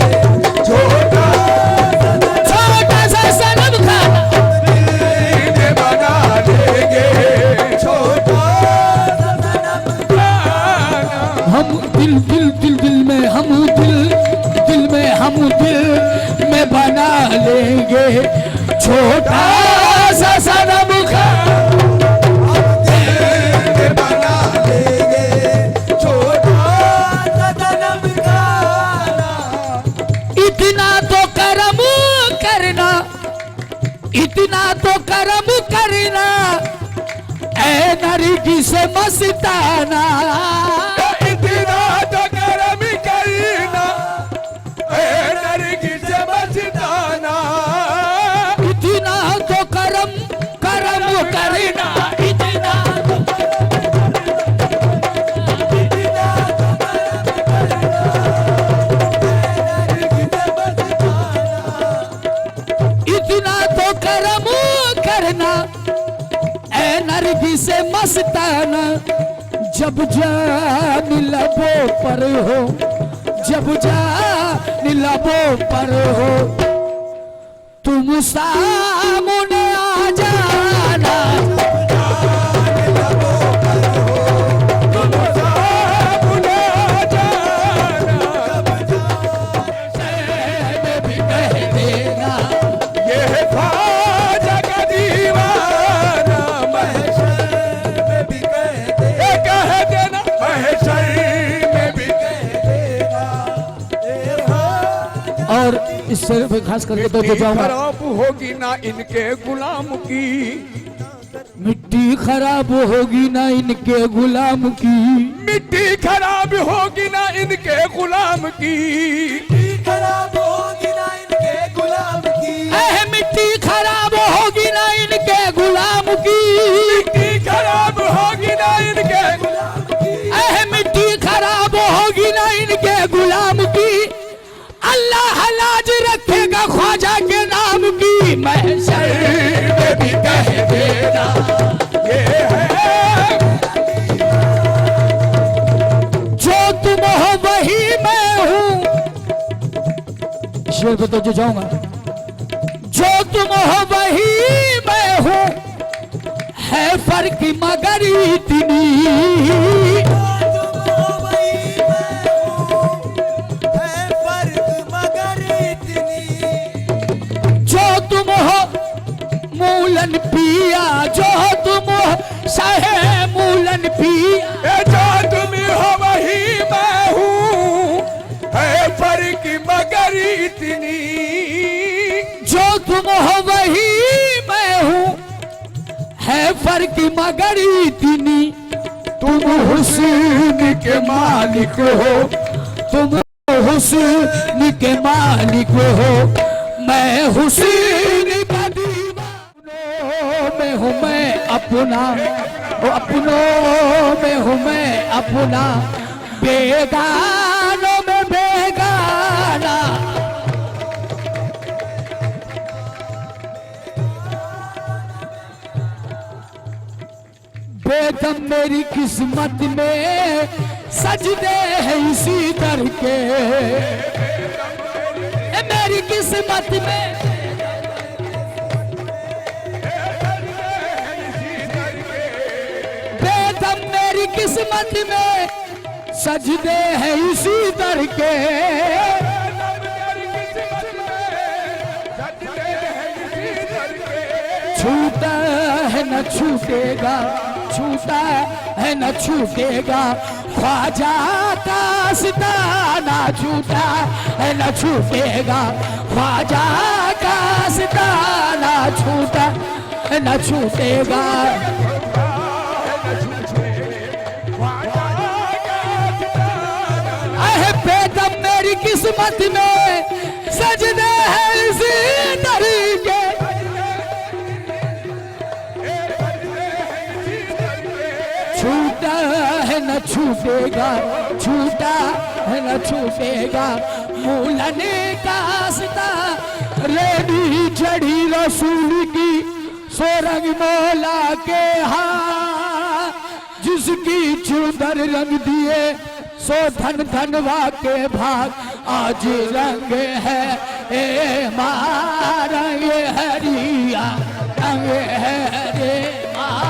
छोटा सा सनम खाना, दिल में बना लेंगे छोटा सा सनम खाना। हम दिल दिल दिल दिल में हम दिल दिल में हम दिल में बना लेंगे छोटा सा सनम खाना, बना लेंगे छोटा सा सनम खाना। इतना तो करम करना, इतना तो करम करना ऐ नरगिस मस्ताना, इतना तो करम करना ऐ नरगिस मस्ताना, इतना तो करम करम करना, इतना तो इतना तो करम करना ऐ नरगिस मस्ताना, जब जान लबों पर हो, जब जान लबों पर हो तुम सामने आ जाना, तुम सामने आ जाना, में भी कह देना ये ख्वाजा का दीवाना महशर में भी कह देना, महशर में भी कह देना ये ख्वाजा। और इस शेर पे खास करके तो जाऊंगा, खराब होगी ना इनके गुलाम की, मिट्टी खराब होगी ना इनके गुलाम की, मिट्टी खराब होगी ना इनके गुलाम की, खराब होगी ना इनके गुलाम की, मिट्टी खराब होगी ना इनके गुलाम की, मिट्टी खराब होगी ना इनके गुलाम की, मिट्टी खराब होगी ना इनके गुलाम की, अल्लाह लाज रखेगा ख्वाजा के नाम की, महशर में भी कह देना ये है जो तुम हो वही मैं हूँ, शेर पे तो जाऊंगा, जो तुम हो वही मैं हूँ, है फर्क मगर इतनी, जो तुम हो मूलन पिया, जो तुम हो शाहे मूलन पिया, जो तुम हो वही मैं हूँ, है फर्क मगर इतनी, जो तुम हो वही मैं हूँ, है फर्क मगर इतनी, तुम हुस्न के मालिक हो, तुम हुस्न के मालिक हो, मैं हुस्न का दीवाना में हूँ मैं अपना, अपनों में हूँ मैं अपना, बेगानों में बेगाना, बेदम मेरी किस्मत में सजदे हैं इसी दर के, मेरी किस्मत में बेदम मेरी किस्मत में सजदे हैं इसी दर के, छूटा है न छूटेगा, छूटा है न छूटेगा ख्वाजा का सिताना छूटा है न छूटेगा, ख्वाजा का सिताना छूटा है न छूटेगा। अहे बेगम मेरी किस्मत में सजदे हैं इसी तरीके, छूटा है न छूटेगा, छूटा है न छूटेगा। मूलन का आस्था रेडी चढ़ी रसूल की, सोरंग मौला के हाँ, जिसकी चुंदर रंग दिए सो धन धनवा के भाग। आज रंग है ए माँ रंग हरिया, रंग है रे माँ,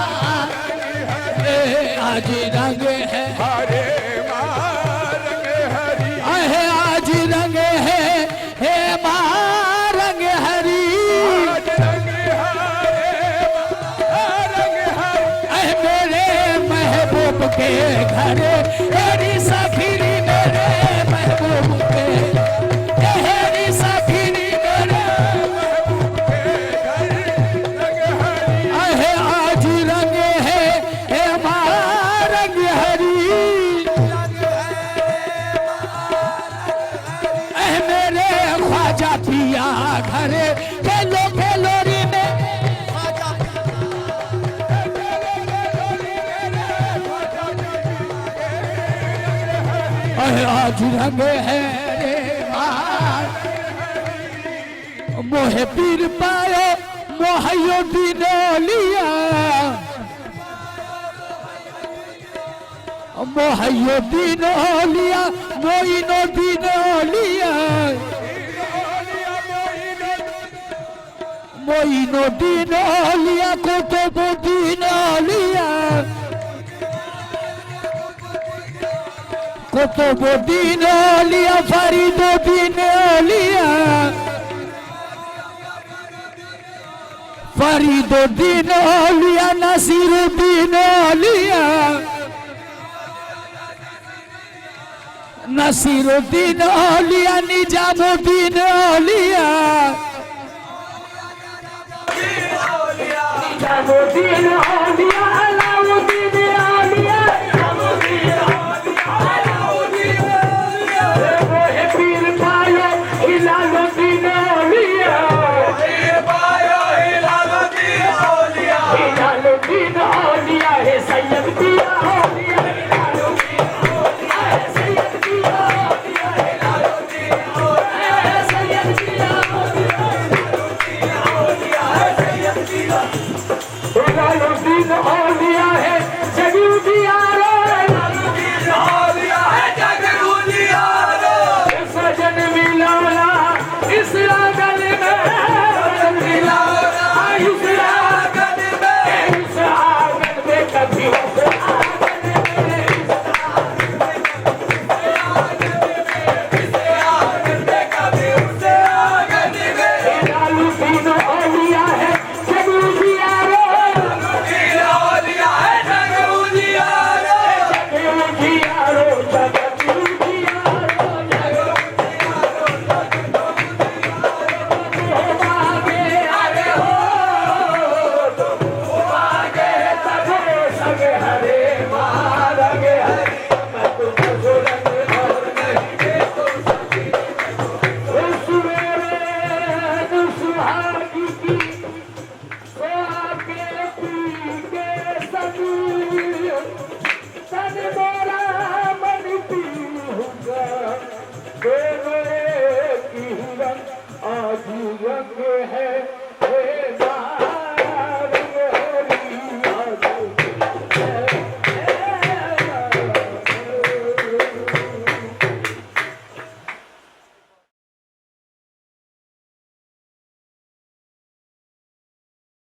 आज रंग है हरे माँ रंग हरी, अहे आज रंग है हे माँ रंग हरी, अहे मेरे महबूब के घरे तेरी सफिरी, मेरे महबूब के तेरी सफिरी, मेरे महबूब के घरे, अहे आज रंग है हे माँ रंग हरी, अहे मेरे ख्वाजा पिया घरे खेलो खेलो री में, आज रंग है रे माँ। मोहे पीर पायो मोहयो दिनोलिया, मोहयो दिनोलिया मोइनो दिनोलिया, मोइनो दिनोलिया कुतुब दिनोलिया, कुतुबुद्दीन औलिया फरीदुद्दीन औलिया, फरीदुद्दीन औलिया नसीरुद्दीन औलिया, नसीरुद्दीन औलिया निजामुद्दीन औलिया, निजामुद्दीन